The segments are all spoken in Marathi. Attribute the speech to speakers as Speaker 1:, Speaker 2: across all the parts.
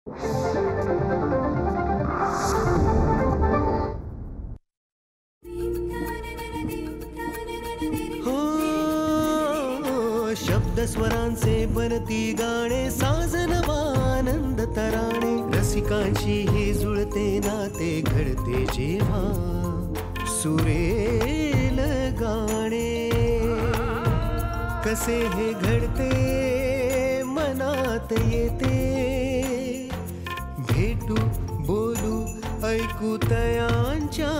Speaker 1: शब्द स्वरांचे बनती गाणे, साजनवानंद तराणे, रसिकांची हे जुळते नाते घडते जेव्हा सुरेल गाणे. कसे हे घडते मनात येते, भेटू बोलू ऐकू तयांच्या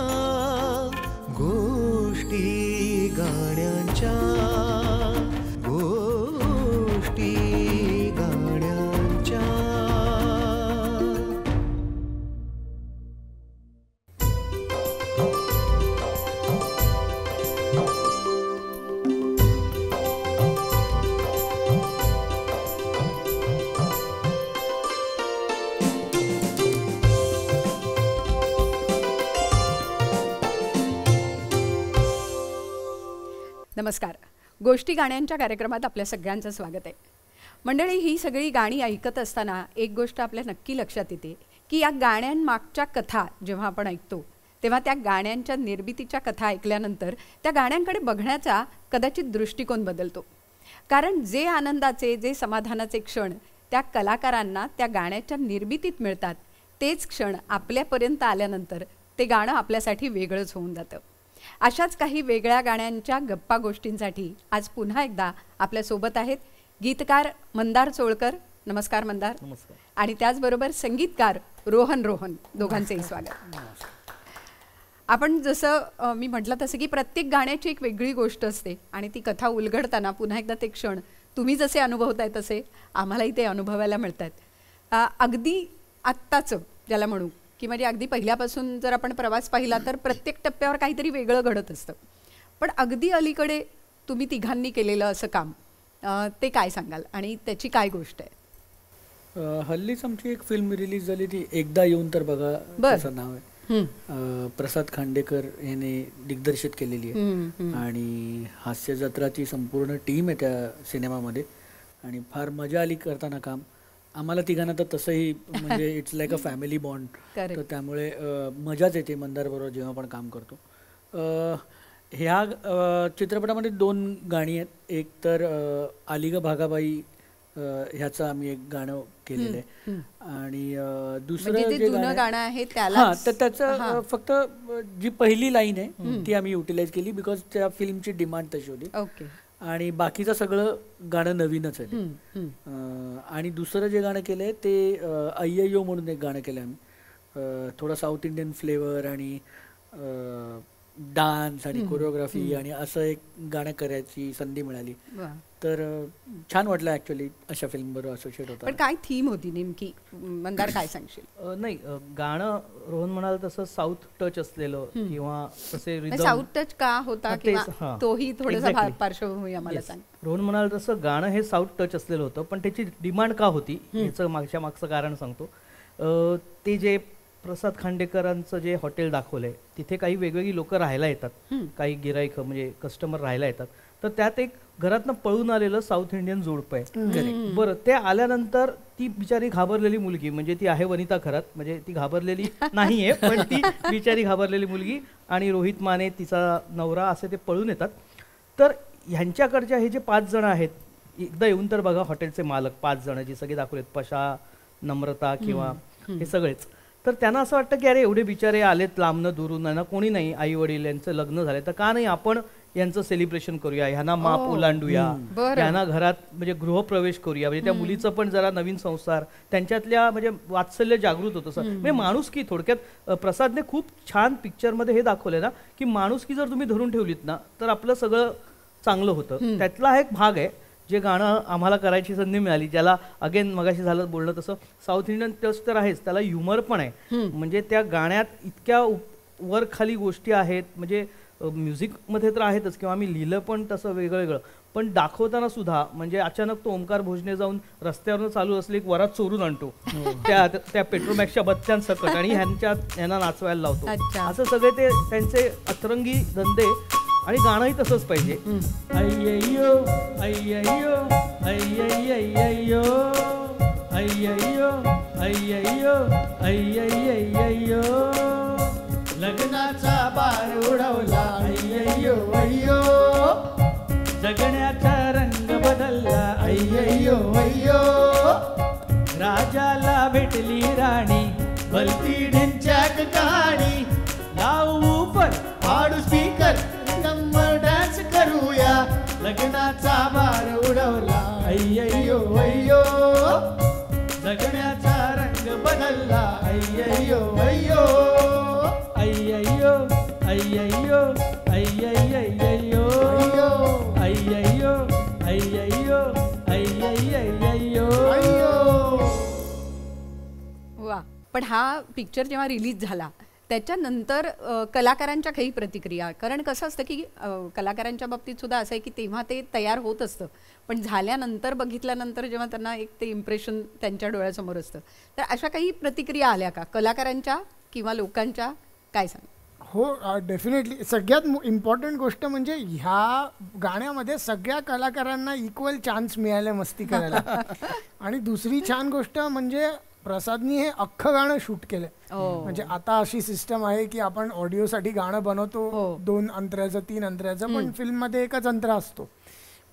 Speaker 1: गोष्टी गाण्यांच्या, गोष्टी गाण्यांच्या.
Speaker 2: नमस्कार. गोष्टी गाण्यांच्या कार्यक्रमात आपल्या सगळ्यांचं स्वागत आहे. मंडळी, ही सगळी गाणी ऐकत असताना एक गोष्ट आपल्या नक्की लक्षात येते की या गाण्यांमागच्या कथा जेव्हा आपण ऐकतो तेव्हा त्या गाण्यांच्या निर्मितीच्या कथा ऐकल्यानंतर त्या गाण्यांकडे बघण्याचा कदाचित दृष्टिकोन बदलतो. कारण जे आनंदाचे, जे समाधानाचे क्षण त्या कलाकारांना त्या गाण्याच्या निर्मितीत मिळतात, तेच क्षण आपल्यापर्यंत आल्यानंतर ते गाणं आपल्यासाठी वेगळंच होऊन जातं. अशाच काही वेगळ्या गाण्यांच्या गप्पा गोष्टींसाठी आज पुन्हा एकदा आपल्यासोबत आहेत गीतकार मंदार चोळकर. नमस्कार मंदार.
Speaker 3: नमस्कार.
Speaker 2: आणि त्याचबरोबर संगीतकार रोहन. दोघांचेही स्वागत. आपण जसं मी म्हटलं तसं की प्रत्येक गाण्याची एक वेगळी गोष्ट असते आणि ती कथा उलगडताना पुन्हा एकदा ते क्षण तुम्ही जसे अनुभवताय तसे आम्हालाही ते अनुभवायला मिळत आहेत. अगदी आत्ताचं ज्याला म्हणू की म्हणजे अगदी पहिल्यापासून जर आपण प्रवास पाहिला तर प्रत्येक टप्प्यावर काहीतरी वेगळं घडत असतं. पण अगदी अलीकडे तुम्ही तिघांनी केलेलं असं काम, ते काय सांगाल आणि त्याची काय गोष्ट आहे?
Speaker 3: हल्लीच आमची एक फिल्म रिलीज झाली, ती एकदा येऊन तर बघा असं नाव आहे. प्रसाद खांडेकर याने दिग्दर्शित केलेली आहे आणि हास्य जत्राची संपूर्ण टीम आहे त्या सिनेमामध्ये आणि फार मजा आली करताना काम. आम्हाला तिघांना तर तसंही म्हणजे it's like a family bond, तर त्यामुळे मजाच येते मंदारबरोबर जेव्हा आपण काम करतो. ह्या चित्रपटामध्ये 2 गाणी आहेत. एक तर आली ग भागाबाई ह्याचं आम्ही एक गाणं केलेलं आहे आणि दुसरं जे
Speaker 2: गाणं आहे त्याला
Speaker 3: तर त्याचं फक्त जी पहिली लाईन आहे ती आम्ही युटिलाइज केली बिकॉज त्या फिल्मची डिमांड तशी होती.
Speaker 2: ओके.
Speaker 3: आणि बाकीचं सगळं गाणं नवीनच आहे. आणि दुसरं जे गाणं केलं आहे ते अय्ययो म्हणून एक गाणं केलं आम्ही, थोडा साऊथ इंडियन फ्लेवर आणि डान्स आणि कोरिओग्राफी आणि असं एक गाणं करायची संधी मिळाली. तर छान वाटलं ॲक्च्युली अशा फिल्मबरोबर असोसिएट होता.
Speaker 2: पण काय थीम होती नेमकी मंदार, काय सांगशील?
Speaker 4: नाही, गाणं रोहन म्हणाल तसं साऊथ टच असलेलं किंवा तसे
Speaker 2: साऊथ टच का होता किंवा तोही थोडासा पार्श्वभूमी आम्हाला सांग.
Speaker 4: रोहन म्हणाल तसं गाणं हे साऊथ टच असलेलं होतं, पण त्याची डिमांड का होती याचं मागचं कारण सांगतो. ते जे प्रसाद खांडेकरांचं जे हॉटेल दाखवलंय तिथे काही वेगवेगळी लोक राहायला येतात, काही गिराईक म्हणजे कस्टमर राहायला येतात. तर त्यात एक घरातनं पळून आलेलं साऊथ इंडियन जोडपं आहे. बरं, ते आल्यानंतर ती बिचारी घाबरलेली मुलगी, म्हणजे ती आहे वनिता खरात, म्हणजे ती घाबरलेली नाहीये पण ती बिचारी घाबरलेली मुलगी आणि रोहित माने तिचा नवरा असे ते पळून येतात. तर ह्यांच्याकडच्या हे जे 5 जण आहेत, एकदा येऊन तर बघा हॉटेलचे मालक 5 जण जी सगळे दाखवलेत, पशा, नम्रता किंवा हे सगळेच. तर त्यांना असं वाटतं की अरे एवढे बिचारे आलेत लांबनं दुरून, यांना कोणी नाही, आई वडील यांचं लग्न झालं, तर का नाही आपण यांचं सेलिब्रेशन करूया, ह्यांना माप ओलांडूया, यांना घरात म्हणजे गृहप्रवेश करूया, म्हणजे त्या मुलीचं पण जरा नवीन संसार, त्यांच्यातल्या म्हणजे वात्सल्य जागृत होतं. म्हणजे माणुसकी थोडक्यात प्रसादने खूप छान पिक्चरमध्ये हे दाखवलंय ना की माणुसकी जर तुम्ही धरून ठेवलीत ना तर आपलं सगळं चांगलं होतं. त्यातला एक भाग आहे जे गाणं आम्हाला करायची संधी मिळाली, ज्याला अगेन मगाशी झालं बोलणं तसं साऊथ इंडियन टच तर आहेच, त्याला ह्युमर पण आहे. म्हणजे त्या गाण्यात इतक्या वर खाली गोष्टी आहेत, म्हणजे म्युझिकमध्ये तर आहेतच किंवा आम्ही लिहिलं पण तसं वेगळं, पण दाखवताना सुद्धा म्हणजे अचानक तो ओंकार भोजने जाऊन रस्त्यावरनं चालू असले एक वरात चोरून आणतो त्या पेट्रोमॅक्सच्या बत्त्यांसकट आणि ह्यांना नाचवायला लावतो. असं सगळे ते त्यांचे अतरंगी धंदे आणि गाणंही तसंच पाहिजे. अय्यय्यो अय्यय्यो अय्यय्यो अय्यय्यो अय्यय्यो अय्यय्यय्यो लग्नाचा बार उडवला अय्यय्यो अय्यो जगण्याचा रंग बदलला अय्यय्यो अय्यो राजाला भेटली राणी भलती ढिंच्याक कहाणी लावू पर पाडू स्पीकर नंबर डान्स करूया लग्नाचा बार उडवला अय्यय्यो अय्यो जगण्याचा रंग बदलला अय्यय्यो अय्यो अय्यय्यो अय्यय्यो अय्यय्यय्यो अय्यय्यो अय्यय्यो अय्यय्यय्यो
Speaker 2: वा. पण हा पिक्चर जेव्हा रिलीज झाला त्याच्यानंतर कलाकारांच्या काही प्रतिक्रिया, कारण कसं असतं की कलाकारांच्या बाबतीत सुद्धा असं आहे की तेव्हा ते तयार होत असतं, पण झाल्यानंतर बघितल्यानंतर जेव्हा त्यांना एक ते इम्प्रेशन त्यांच्या डोळ्यासमोर असतं, तर अशा काही प्रतिक्रिया आल्या का कलाकारांच्या किंवा लोकांच्या? काय सांग?
Speaker 5: हो, डेफिनेटली. सगळ्यात इम्पॉर्टंट गोष्ट म्हणजे ह्या गाण्यामध्ये सगळ्या कलाकारांना इक्वल चान्स मिळाले मस्ती करायला. आणि दुसरी छान गोष्ट म्हणजे प्रसादनी हे अख्खं गाणं शूट केलंय. म्हणजे आता अशी सिस्टम आहे की आपण ऑडिओसाठी गाणं बनवतो 2 अंतऱ्याचं 3 अंतऱ्याचं, पण फिल्ममध्ये एकच अंतरा असतो.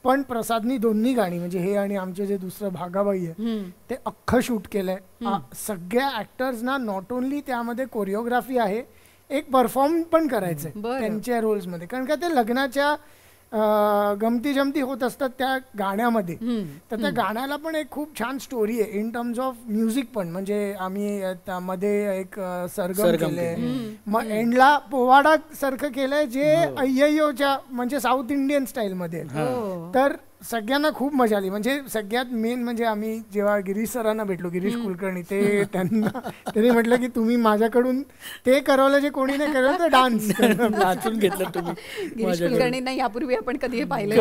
Speaker 5: पण प्रसादनी दोन्ही गाणी म्हणजे हे आणि आमचे जे दुसरं भागाबाई आहे ते अख्खं शूट केलंय. सगळ्या ऍक्टर्सना नॉट ओनली त्यामध्ये कोरिओग्राफी आहे, एक परफॉर्म पण करायचंय त्यांच्या रोल्समध्ये, कारण का ते लग्नाच्या गमती जमती होत असतात त्या गाण्यामध्ये. तर त्या गाण्याला पण एक खूप छान स्टोरी आहे इन टर्म्स ऑफ म्युझिक पण. म्हणजे आम्ही त्यामध्ये एक सरगम केलंय, मग एंडला पोवाडा सारखं केलंय जे अय्यय्योच्या म्हणजे साऊथ इंडियन स्टाईल मध्ये. तर सगळ्यांना खूप मजा आली. म्हणजे सगळ्यात मेन म्हणजे आम्ही जेव्हा गिरीश सरांना भेटलो, गिरीश कुलकर्णी, त्यांनी म्हटलं की तुम्ही माझ्याकडून ते करवलं जे कोणी नाही करवलं, तर डान्स
Speaker 3: नाचून घेतलं तुम्ही.
Speaker 2: गिरीश कुलकर्णी नाही यापूर्वी आपण कधी पाहिलं,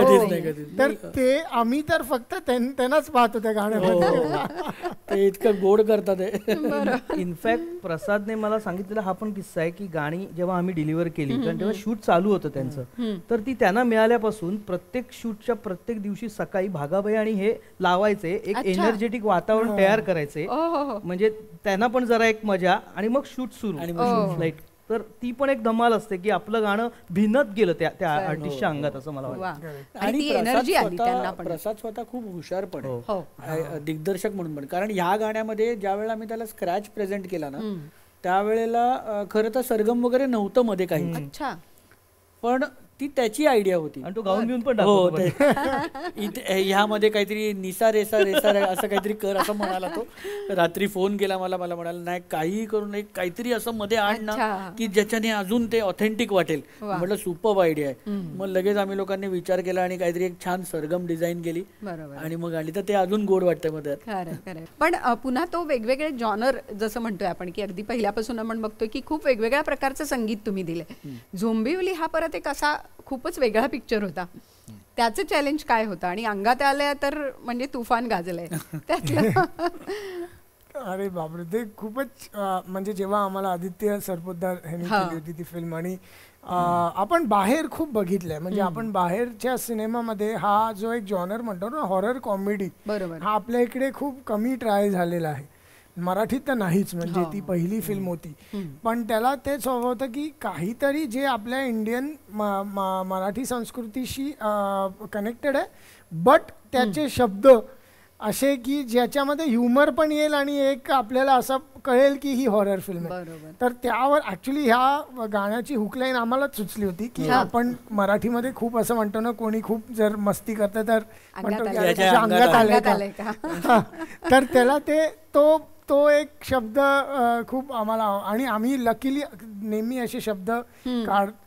Speaker 5: तर ते आम्ही तर फक्त त्यांनाच पाहत होत्या गाण्यामध्ये.
Speaker 3: ते इतकं गोड करतात.
Speaker 4: इनफॅक्ट प्रसादने मला सांगितलेला हा पण किस्सा आहे की गाणी जेव्हा आम्ही डिलिव्हर केली, कारण तेव्हा शूट चालू होतं त्यांचं, तर ती त्यांना मिळाल्यापासून प्रत्येक शूटच्या प्रत्येक दिवशी सकाळी भागाबाई आणि हे लावायचे, एक एनर्जेटिक वातावरण तयार करायचे, म्हणजे त्यांना पण जरा एक मजा, आणि मग शूट सुरू लाईक. तर ती पण एक धमाल असते की आपलं गाणं भिनत गेलं त्या आर्टिस्टच्या अंगात, असं मला वाटतं.
Speaker 3: आणि प्रसाद स्वतः खूप हुशार पण आहे दिग्दर्शक म्हणून पण, कारण ह्या गाण्यामध्ये ज्या वेळेला आम्ही त्याला स्क्रॅच प्रेझेंट केला ना, त्यावेळेला खरं तर सरगम वगैरे नव्हतं मध्ये काही, पण ती त्याची आयडिया होती
Speaker 4: आणि तो गाऊन घेऊन पण
Speaker 3: ह्यामध्ये काहीतरी निसा रेसा रेसा असं काहीतरी कर असं म्हणाला तो. रात्री फोन केला मला म्हणाला नाही काही करून एक काहीतरी असं मध्ये आण ना की ज्याच्याने अजून ते ऑथेंटिक वाटेल. म्हटलं सुपर आयडिया आहे. मग लगेच आम्ही लोकांनी विचार केला आणि काहीतरी एक छान सरगम डिझाईन केली आणि मग आली, तर ते अजून गोड वाटतं मध्ये.
Speaker 2: पण पुन्हा तो वेगवेगळे जॉनर जसं म्हणतोय आपण की अगदी पहिल्यापासून आपण बघतोय की खूप वेगवेगळ्या प्रकारचं संगीत तुम्ही दिलंय. झोंबिवली हा परत एक असा खूपच वेगळा पिक्चर होता, त्याचं चॅलेंज काय होतं? आणि अंगात आल्या तर म्हणजे तुफान गाजलंय त्यातलं.
Speaker 5: अरे बापरे, ते खूपच म्हणजे जेव्हा आम्हाला आदित्य सरपोतदार ह्यांनी केली होती ती फिल्म, आणि आपण बाहेर खूप बघितलंय. म्हणजे आपण बाहेरच्या सिनेमामध्ये हा जो एक जॉनर म्हणतो ना हॉरर कॉमेडी, हा आपल्या इकडे खूप कमी ट्राय झालेला आहे. मराठीत तर नाहीच, म्हणजे ती पहिली फिल्म होती. पण त्याला तेच हवं होतं की काहीतरी जे आपल्या इंडियन मराठी संस्कृतीशी कनेक्टेड आहे, बट त्याचे शब्द असे की ज्याच्यामध्ये ह्युमर पण येईल आणि एक आपल्याला असं कळेल की ही हॉरर फिल्म आहे. तर त्यावर ऍक्च्युली ह्या गाण्याची हुकलाईन आम्हालाच सुचली होती की आपण मराठीमध्ये खूप असं म्हणतो ना, कोणी खूप जर मस्ती करते तर म्हणतो की अंगात आलंय का, तर त्याला ते तो एक शब्द खूप आम्हाला, आणि आम्ही लकीली नेहमी असे शब्द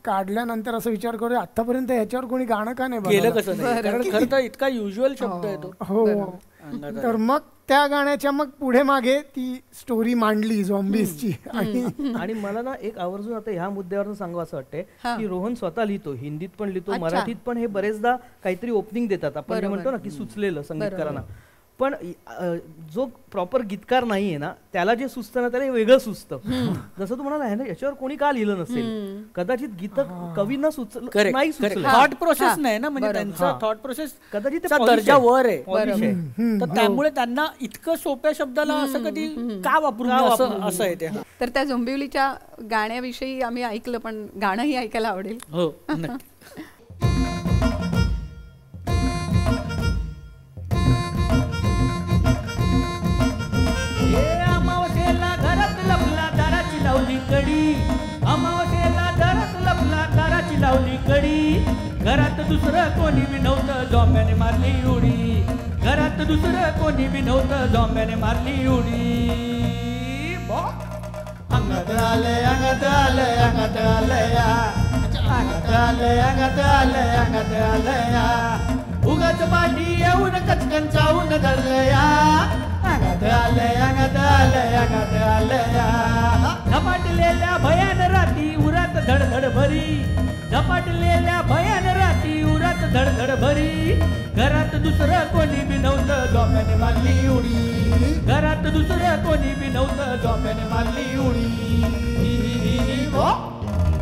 Speaker 5: काढल्यानंतर असं विचार करू आतापर्यंत ह्याच्यावर कोणी गाणं का नाही
Speaker 3: केलं कसं नाही, कारण खरं तर इतका युज्युअल शब्द आहे तो.
Speaker 5: हो, तर मग त्या गाण्याच्या मग पुढे मागे ती स्टोरी मांडली झॉम्बीजची.
Speaker 4: आणि मला ना एक आवर्जून आता ह्या मुद्द्यावर सांगावं असं वाटतंय की रोहन स्वतः लिहितो, हिंदीत पण लिहितो, मराठीत पण. हे बरेचदा काहीतरी ओपनिंग देतात आपण, म्हणतो ना की सुचलेलं संगीतकारांना. पण जो प्रॉपर गीतकार नाहीये ना त्याला जे सुचतं ना त्याला वेगळं सुचतं. जसं तू म्हणाला याच्यावर कोणी का लिहिलं नसेल, कदाचित गीत कवींना सुचलं नाही,
Speaker 3: थॉट प्रोसेस नाही ना, म्हणजे त्यांचा थॉट प्रोसेस
Speaker 4: कदाचित
Speaker 3: दर्जा वर आहे, तर त्यामुळे त्यांना इतकं सोप्या शब्दाला असं कधी का वापरू असं आहे ते.
Speaker 2: तर त्या झोंबिवलीच्या गाण्याविषयी आम्ही ऐकलं, पण गाणंही ऐकायला आवडेल.
Speaker 3: हो नक्की.
Speaker 4: अमावस्येला घरात लपला दाराची लावली कडी, अमावस्येला घरात लपला दाराची लावली कडी, घरात दुसरं कोणी बी नव्हतं झोंब्याने मारली उडी, घरात दुसरं कोणी बी नव्हतं झोंब्याने मारली उडी. अंगात आले अंगात आले अंगात आलया, अंगात आले अंगात आले अंगात आलया, उगाच पाठी येऊन कचकन चावून धरलया, अंगात आले अंगात आले अंगात आलया. झपाटलेल्या भयान राती उरात धडधड भरी, झपाटलेल्या भयान राती उरात धडधड भरी, घरात दुसरं कोणी बी नव्हतं झोंब्याने मारली उडी, घरात दुसरं कोणी बी नव्हतं झोंब्याने मारली उडी.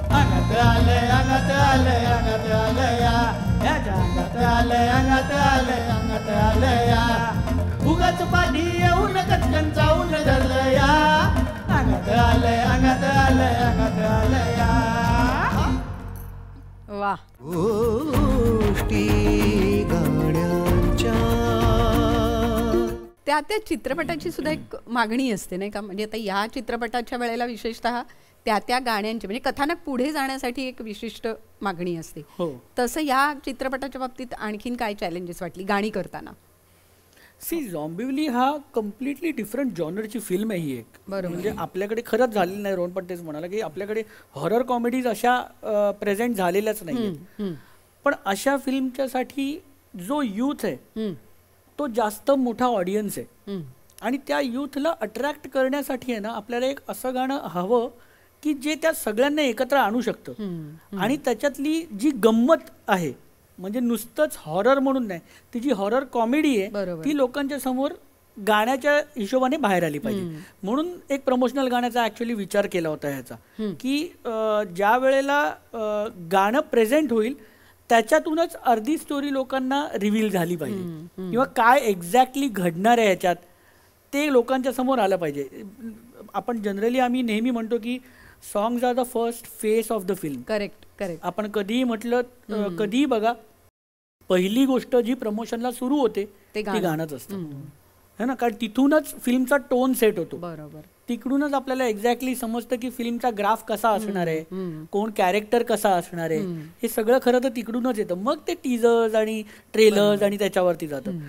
Speaker 4: अंगात आले अंगात आले अंगात आलया, अंगात आले अंगात आले अंगात आलया, उगाच पाठी येऊन कचकन चावून धरलया, अंगात आले अंगात आले अंगात आलया.
Speaker 2: वा,
Speaker 1: गोष्टी गाण्यांच्या.
Speaker 2: त्या चित्रपटाची सुद्धा एक मागणी असते नाही का, म्हणजे आता या चित्रपटाच्या वेळेला विशेषतः त्या गाण्यांची म्हणजे कथानक पुढे जाण्यासाठी एक विशिष्ट मागणी असते. तसं या चित्रपटाच्या बाबतीत आणखीन काय चॅलेंजेस वाटली गाणी करताना?
Speaker 3: झॉम्बिवली हा कम्प्लिटली डिफरंट जॉनरची फिल्म आहे ही एक. म्हणजे आपल्याकडे खरंच झालेली नाही. रोहन पण तेच म्हणाला की आपल्याकडे हॉरर कॉमेडीज अशा प्रेझेंट झालेल्याच नाही, पण अशा फिल्मच्यासाठी जो यूथ आहे तो जास्त मोठा ऑडियन्स आहे, आणि त्या यूथला अट्रॅक्ट करण्यासाठी आहे ना आपल्याला एक असं गाणं हवं की जे त्या सगळ्यांना एकत्र आणू शकतं. आणि त्याच्यातली जी गंमत आहे म्हणजे नुसतंच हॉरर म्हणून नाही, ती जी हॉरर कॉमेडी आहे ती लोकांच्या समोर गाण्याच्या हिशोबाने बाहेर आली पाहिजे. म्हणून एक प्रमोशनल गाण्याचा ऍक्च्युअली विचार केला होता ह्याचा, की ज्या वेळेला गाणं प्रेझेंट होईल त्याच्यातूनच अर्धी स्टोरी लोकांना रिव्हील झाली पाहिजे, किंवा काय एक्झॅक्टली घडणार आहे ह्याच्यात ते लोकांच्या समोर आलं पाहिजे. आपण जनरली आम्ही नेहमी म्हणतो की songs are the first face of the film.
Speaker 2: Correct correct.
Speaker 3: आपण कधीही म्हटलं कधीही बघा, पहिली गोष्ट जी प्रमोशनला सुरू होते ती गाणंच असतं है ना, कारण तिथूनच फिल्मचा टोन सेट होतो.
Speaker 2: बरोबर.
Speaker 3: तिकडूनच आपल्याला एक्झॅक्टली समजतं की फिल्मचा ग्राफ कसा असणार आहे, कोण कॅरेक्टर कसा असणार आहे, हे सगळं खरं तर तिकडूनच येतं. मग ते टीजर्स आणि ट्रेलर्स आणि त्याच्यावरती जातं.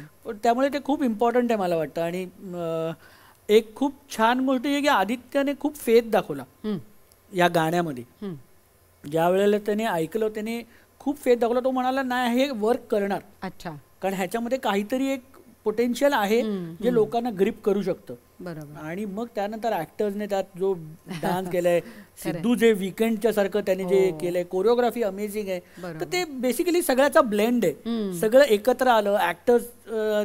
Speaker 3: त्यामुळे ते खूप इम्पॉर्टंट आहे मला वाटतं. आणि एक खूप छान गोष्ट आहे की आदित्याने खूप फेथ दाखवला या गाण्यामध्ये. ज्या वेळेला त्याने ऐकलं त्याने खूप फेथ दाखवला. तो म्हणाला नाही हे वर्क करणार. अच्छा. कारण ह्याच्यामध्ये काहीतरी एक पोटेन्शियल आहे जे लोकांना ग्रिप करू शकतं.
Speaker 2: बरोबर.
Speaker 3: आणि मग त्यानंतर ऍक्टर्सने त्यात जो डान्स केलाय, सिद्धू जे वीकेंडच्या सारखं त्याने जे केलंय, कोरिओग्राफी अमेझिंग आहे. तर ते बेसिकली सगळ्याचा ब्लेंड आहे, सगळं एकत्र आलं. ऍक्टर्स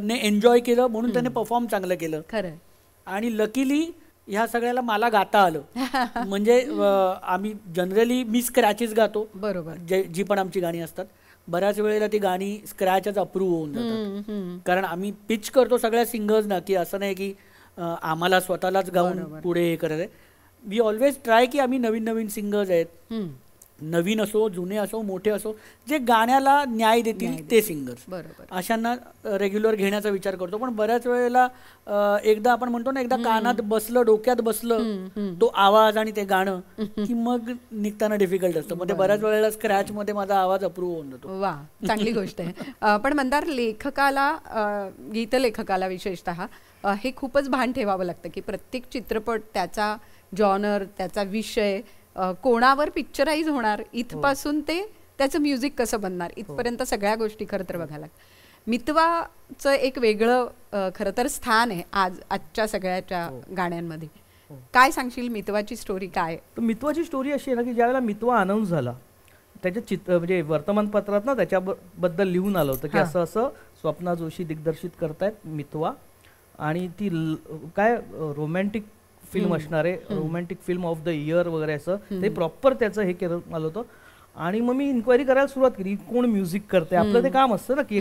Speaker 3: ने एन्जॉय केलं म्हणून त्याने परफॉर्म चांगलं केलं.
Speaker 2: खरं.
Speaker 3: आणि लकीली ह्या सगळ्याला मला गाता आलं. म्हणजे आम्ही जनरली मी स्क्रॅचेस गातो.
Speaker 2: बरोबर.
Speaker 3: जी पण आमची गाणी असतात बऱ्याच वेळेला ती गाणी स्क्रॅचच अप्रूव्ह होऊन जातात. कारण आम्ही पिच करतो सगळ्या सिंगर्सना की असं नाही की आम्हाला स्वतःलाच गाऊन पुढे हे करत आहे. वी ऑलवेज ट्राय की आम्ही नवीन नवीन सिंगर्स आहेत, नवीन असो जुने असो मोठे असो, जे गाण्याला न्याय देतील ते सिंगर्स, अशांना रेग्युलर घेण्याचा विचार करतो. पण बऱ्याच वेळेला एकदा आपण म्हणतो ना, एकदा कानात बसलं डोक्यात बसलं तो आवाज आणि ते गाणं की मग निघताना डिफिकल्ट असतं. मग ते बऱ्याच वेळेला स्क्रॅच मध्ये माझा आवाज अप्रूव्ह होऊन जातो.
Speaker 2: वा, चांगली गोष्ट आहे. पण मंदार, लेखकाला, गीतलेखकाला विशेषतः हे खूपच भान ठेवावं लागतं की प्रत्येक चित्रपट त्याचा जॉनर, त्याचा विषय, कोणावर पिक्चराइज होणार इथपासून ते त्याचं म्युझिक कसं बनणार इथपर्यंत सगळ्या गोष्टी खरं तर बघायला लागतात. मितवाचं एक वेगळं खरं तर स्थान आहे आजच्या सगळ्याच्या गाण्यांमध्ये. काय सांगशील, मितवाची स्टोरी काय?
Speaker 4: मितवाची स्टोरी अशी आहे ना की ज्यावेळेला मितवा अनाऊन्स झाला त्याच्या म्हणजे वर्तमानपत्रात ना त्याच्याबद्दल लिहून आलं होतं की असं असं स्वप्ना जोशी दिग्दर्शित करतायत मितवा, आणि ती काय रोमॅन्टिक फिल्म असणार आहे, romantic film of the year वगैरे असं ते प्रॉपर त्याचं हे केलं आलं होतं. आणि मग मी इन्क्वायरी करायला सुरुवात केली, कोण म्युझिक करते, आपलं ते काम असतं ना की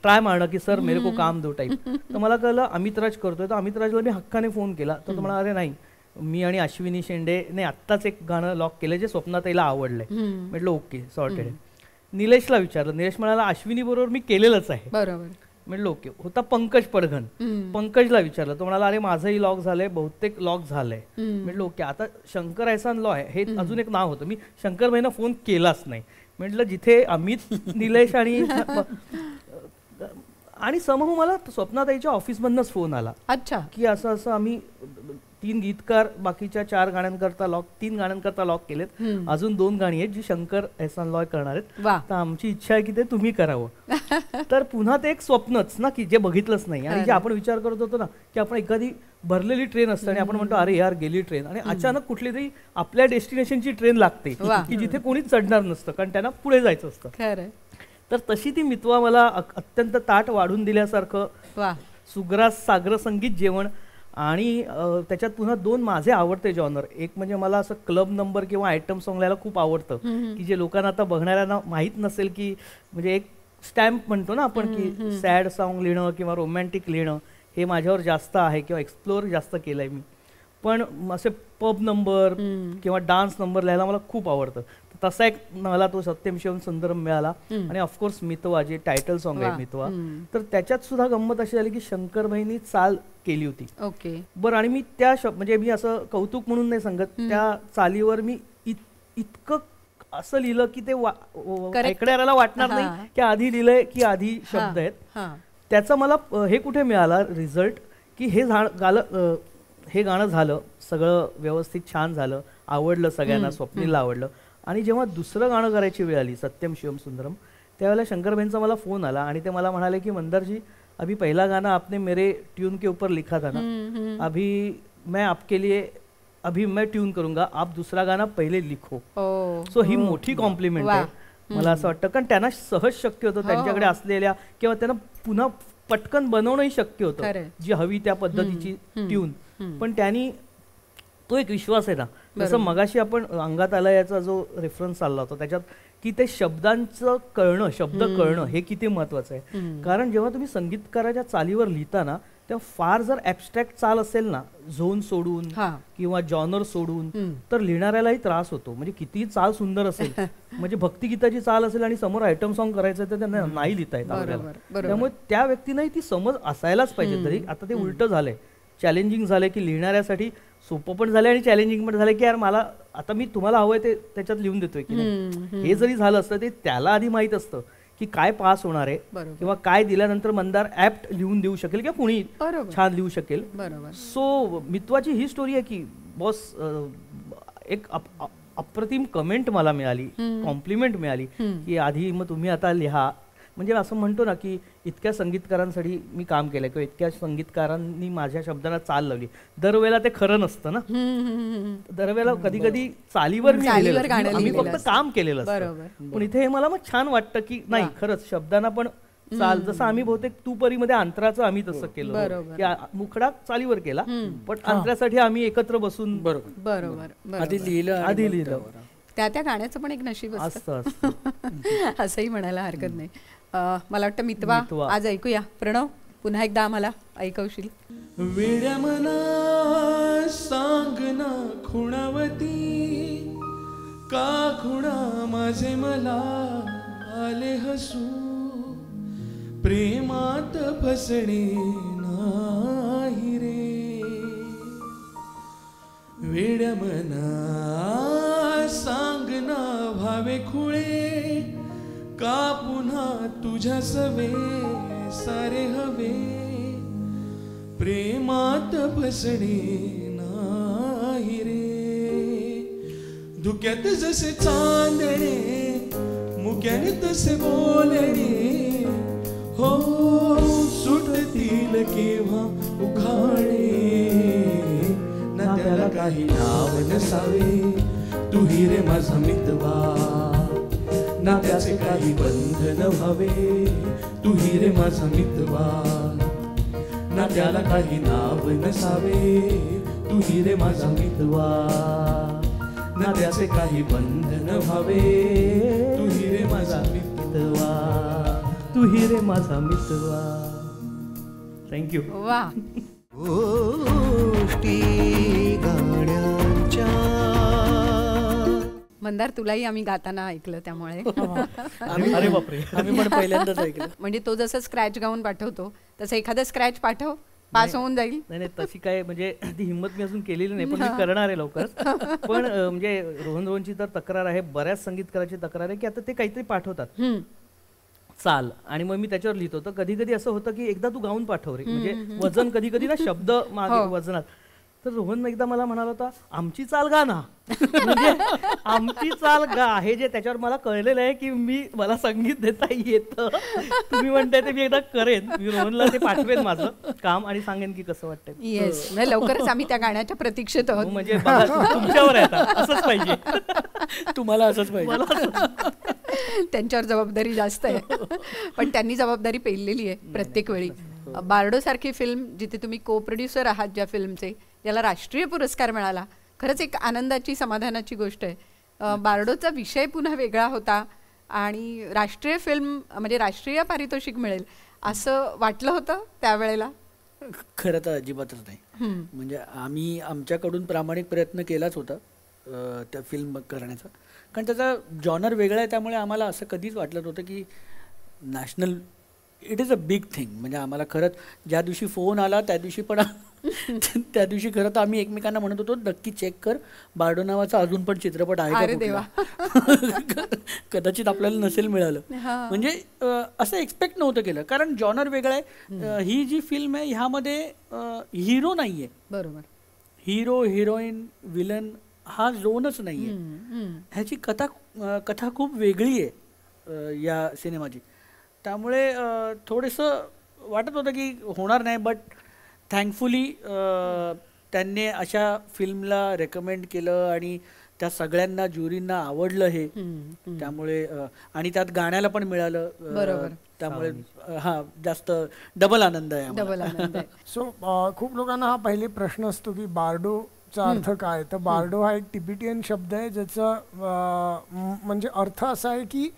Speaker 4: ट्राय मारणं की सर मेरे को काम दो टाईप. तर मला कळलं अमित राज करतोय, तर अमित राजला मी हक्काने फोन केला. तर तो म्हणाला अरे नाही, मी आणि अश्विनी शेंडेने आत्ताच एक गाणं लॉक केलं जे स्वप्नाताईला आवडलंय. म्हटलं ओके सॉर्टेड. निलेशला विचारलं, निलेश म्हणाला अश्विनी बरोबर मी केलेलंच आहे.
Speaker 2: बरोबर.
Speaker 4: म्हटलं ओके. होता पंकज पडघन, पंकजला विचारलं, तो म्हणाला अरे माझंही लॉक झालंय, बहुतेक लॉक झालंय. म्हटलं ओके. आता शंकर एहसान लॉ आहे हे अजून एक नाव होतं. मी शंकर भाईंना फोन केलाच नाही. म्हटलं जिथे अमित, निलेश आणि समूह मला स्वप्नाताईच्या ऑफिसमधनच फोन आला.
Speaker 2: अच्छा.
Speaker 4: की असं असं आम्ही 3 गीतकार बाकीच्या 4 गाण्यांकरता 3 गाण्यांकरता लॉक केलेत, अजून 2 गाणी आहेत जी शंकर एहसान लॉय करणार आहेत, तर आमची इच्छा आहे की ते तुम्ही करावं. तर पुन्हा ते एक स्वप्नच ना की जे बघितलंच नाही. आणि जे आपण विचार करत होतो ना की आपण एखादी भरलेली ट्रेन असते आणि आपण म्हणतो अरे यार गेली ट्रेन, आणि अचानक कुठली तरी आपल्या डेस्टिनेशनची ट्रेन लागते की जिथे कोणीच चढणार नसतं कारण त्यांना पुढे जायचं असतं. तर तशी ती मितवा मला अत्यंत ताट वाढून दिल्यासारखं, सुग्रास सागर संगीत जेवण. आणि त्याच्यात पुन्हा 2 माझे आवडते जॉनर. एक म्हणजे मला असं क्लब नंबर किंवा आयटम सॉंग लिहायला खूप आवडतं की जे लोकांना आता बघणाऱ्यांना माहीत नसेल की म्हणजे एक स्टॅम्प म्हणतो ना आपण की सॅड सॉंग लिहिणं किंवा रोमॅन्टिक लिहिणं हे माझ्यावर जास्त आहे किंवा एक्सप्लोअर जास्त केलंय मी. पण असे पब नंबर किंवा डान्स नंबर लिहायला मला खूप आवडतं. तसा एक मला तो सत्यम शिवम सुंदरम मिळाला. आणि ऑफकोर्स मितवा जे टायटल सॉंग आहे मितवा, तर त्याच्यात सुद्धा गंमत अशी झाली की शंकरभाईंनी चाल केली होती.
Speaker 2: ओके.
Speaker 4: बरं. आणि मी त्या म्हणजे मी असं कौतुक म्हणून नाही सांगत, त्या चालीवर मी इतकं असं लिहिलं की ते ऐकणाऱ्याला वाटणार नाही की आधी लिहिलंय की आधी शब्द आहेत. त्याचा मला हे कुठे मिळाला रिझल्ट की हे गाणं झालं, सगळं व्यवस्थित छान झालं, आवडलं सगळ्यांना, स्वप्नीला आवडलं. आणि जेव्हा दुसरं गाणं करायची वेळ आली सत्यम शिवम सुंदरम, त्यावेळेला शंकरभाईंचा मला फोन आला आणि ते मला म्हणाले की मंदारजी अभी पहला गाना आपने मेरे ट्यून के ऊपर लिखा था ना, अभी मैं आपके लिए अभी मैं ट्यून करूंगा, आप दूसरा गाना पहिले लिखो. सो ही मोठी कॉम्प्लिमेंट आहे मला असं वाटतं. कारण त्यांना सहज शक्य होतं, त्यांच्याकडे असलेल्या किंवा त्यांना पुन्हा पटकन बनवणंही शक्य होतं जी हवी त्या पद्धतीची ट्यून. पण त्यांनी तो एक विश्वास आहे ना, जसं मगाशी आपण अंगात आला याचा जो रेफरन्स चालला होता त्याच्यात की ते शब्दांचं कळणं, शब्द कळणं हे किती महत्वाचं आहे. कारण जेव्हा तुम्ही संगीतकाराच्या चालीवर लिहिता ना, तेव्हा फार जर ॲबस्ट्रॅक्ट चाल असेल ना, झोन सोडून किंवा जॉनर सोडून, तर लिहिणाऱ्यालाही त्रास होतो. म्हणजे कितीही चाल सुंदर असेल, म्हणजे भक्तिगीताची चाल असेल आणि समोर आयटम सॉंग करायचं तर त्यांना नाही लिहिता येत आपल्याला. त्यामुळे त्या व्यक्तींनाही ती समज असायलाच पाहिजे. तरी आता ते उलट झालंय, चॅलेंजिंग झालंय की लिहिणाऱ्यासाठी सोपं पण झालंय आणि चॅलेंजिंग पण झालंय की यार मला आता मी तुम्हाला हवंय ते त्याच्यात लिहून देतोय की नाही. हे जरी झालं असतं ते त्याला आधी माहित असतं की काय पास होणार आहे किंवा काय दिल्यानंतर मंदार ऍप्ट लिहून देऊ शकेल किंवा कुणी छान लिहू शकेल. सो मितवाची ही स्टोरी आहे की बॉस एक अप्रतिम कमेंट मला मिळाली, कॉम्प्लिमेंट मिळाली की आधी मग तुम्ही आता लिहा. म्हणजे असं म्हणतो ना की इतक्या संगीतकारांसाठी मी काम केलंय किंवा इतक्या संगीतकारांनी माझ्या शब्दांना चाल लावली. दरवेळेला ते खरं नसतं ना, दरवेळेला कधी कधी चालीवर आम्ही फक्त काम केलेलं असतं. पण इथे हे मला मग छान वाटतं की नाही खरंच शब्दांना पण चाल, जसं आम्ही बहुतेक तू परीमध्ये अंतराचं आम्ही तसं केलं की मुखडा चालीवर केला, पण अंतरासाठी आम्ही एकत्र बसून
Speaker 3: आधी लिहिलं.
Speaker 2: त्या गाण्याचं पण एक नशीब असतं असंही म्हणायला हरकत नाही. मला वाटतं मितवा आज ऐकूया. प्रणव पुन्हा एकदा आम्हाला ऐकवशील?
Speaker 1: वेड्या मना सांग ना खुणावती, का खुणा माझे मला आले हसू, प्रेमात फसणे नाही रे. वेड्या मना सांग ना भावे खुळे, का पुन्हा तुझ्या सवे सारे हवे, प्रेमात फसणे नाही रे. धुक्यात जसे चांदणे, मुक्याने तसे बोलणे, हो सुटतील केव्हा उखाणे, ना त्याला काही नाव नसावे, तू हि रे माझा मितवा, ना त्याचे काही बंधन व्हावे, तू हि रे माझा मितवा, ना त्याला काही नाव नसावे, तू ही रे माझा मितवा, ना त्याचे काही बंधन व्हावे, तू ही रे माझा मितवा,
Speaker 4: तू ही रे माझा मितवा. थँक्यू.
Speaker 2: वा. मंदार, तुलाही आम्ही गाताना ऐकलं त्यामुळे.
Speaker 4: अरे बापरे,
Speaker 3: आम्ही पण पहिल्यांदाच ऐकलं.
Speaker 2: म्हणजे तो जसं स्क्रॅच गाऊन पाठवतो तसं एखादं स्क्रॅच पाठव, पास होऊन जाईल.
Speaker 4: नाही तशी काय म्हणजे ती हिंमत मी अजून केलेली नाही, पण मी करणार आहे लवकर. पण म्हणजे रोहनची तर तक्रार आहे, बऱ्याच संगीतकाराची तक्रार आहे की आता ते काहीतरी पाठवतात चाल, आणि मग मी त्याच्यावर लिहितो. तर कधी कधी असं होतं की एकदा तू गाऊन पाठव रे, म्हणजे वजन कधी कधी ना शब्द मागे वजनात. तर रोहन एकदा मला म्हणाला होता आमची चाल गा ना, म्हणजे आमची चाल गा, हे जे त्याच्यावर मला कळलेलं आहे की मला संगीत देता येतं. तुम्ही म्हणताय ते मी एकदा करेन, मी रोहनला ते पाठवेन माझं काम आणि सांगेन की कसं वाटतंय.
Speaker 2: येस, लवकरच आम्ही त्या गाण्याच्या प्रतीक्षेत आहोत.
Speaker 4: म्हणजे तुमच्यावर आहे आता, असंच पाहिजे
Speaker 3: तुम्हाला, असंच पाहिजे.
Speaker 2: त्यांच्यावर जबाबदारी जास्त आहे, पण त्यांनी जबाबदारी पेललेली आहे प्रत्येक वेळी. बार्डो सारखी फिल्म जिथे तुम्ही को प्रोड्युसर आहात ज्या फिल्मचे, याला राष्ट्रीय पुरस्कार मिळाला, खरंच एक आनंदाची समाधानाची गोष्ट आहे. बार्डोचा विषय पुन्हा वेगळा होता आणि राष्ट्रीय फिल्म म्हणजे राष्ट्रीय पारितोषिक मिळेल असं वाटलं होतं त्यावेळेला?
Speaker 3: खरं तर अजिबातच नाही. म्हणजे आम्ही आमच्याकडून प्रामाणिक प्रयत्न केलाच होता त्या फिल्म करण्याचा, कारण त्याचा जॉनर वेगळा आहे. त्यामुळे आम्हाला असं कधीच वाटलं नव्हतं की national, it is a big thing. म्हणजे आम्हाला खरंच ज्या दिवशी फोन आला त्या दिवशी पण त्या दिवशी खरं तर आम्ही एकमेकांना म्हणत होतो नक्की चेक कर, बार्डो नावाचा अजून पण चित्रपट आहे का, कदाचित आपल्याला नसेल मिळालं. म्हणजे असं एक्सपेक्ट नव्हतं केलं, कारण जॉनर वेगळा आहे. ही जी फिल्म आहे ह्यामध्ये हिरो नाही आहे.
Speaker 2: बरोबर.
Speaker 3: हिरो, हिरोईन, विलन हा झोनच नाही आहे. ह्याची कथा खूप वेगळी आहे या सिनेमाची. त्यामुळे थोडंसं वाटत होतं की होणार नाही, बट थँकफुली त्यांनी अशा फिल्मला रेकमेंड केलं आणि त्या सगळ्यांना ज्युरींना आवडलं हे. त्यामुळे आणि त्यात गाण्याला पण मिळालं.
Speaker 2: बरोबर.
Speaker 3: त्यामुळे जास्त डबल आनंद आहे.
Speaker 2: डबल आनंद आहे.
Speaker 5: सो खूप लोकांना हा पहिले प्रश्न असतो की बार्डोचा अर्थ काय. तर बार्डो हा एक टिबेटियन शब्द आहे ज्याचा म्हणजे अर्थ असा आहे की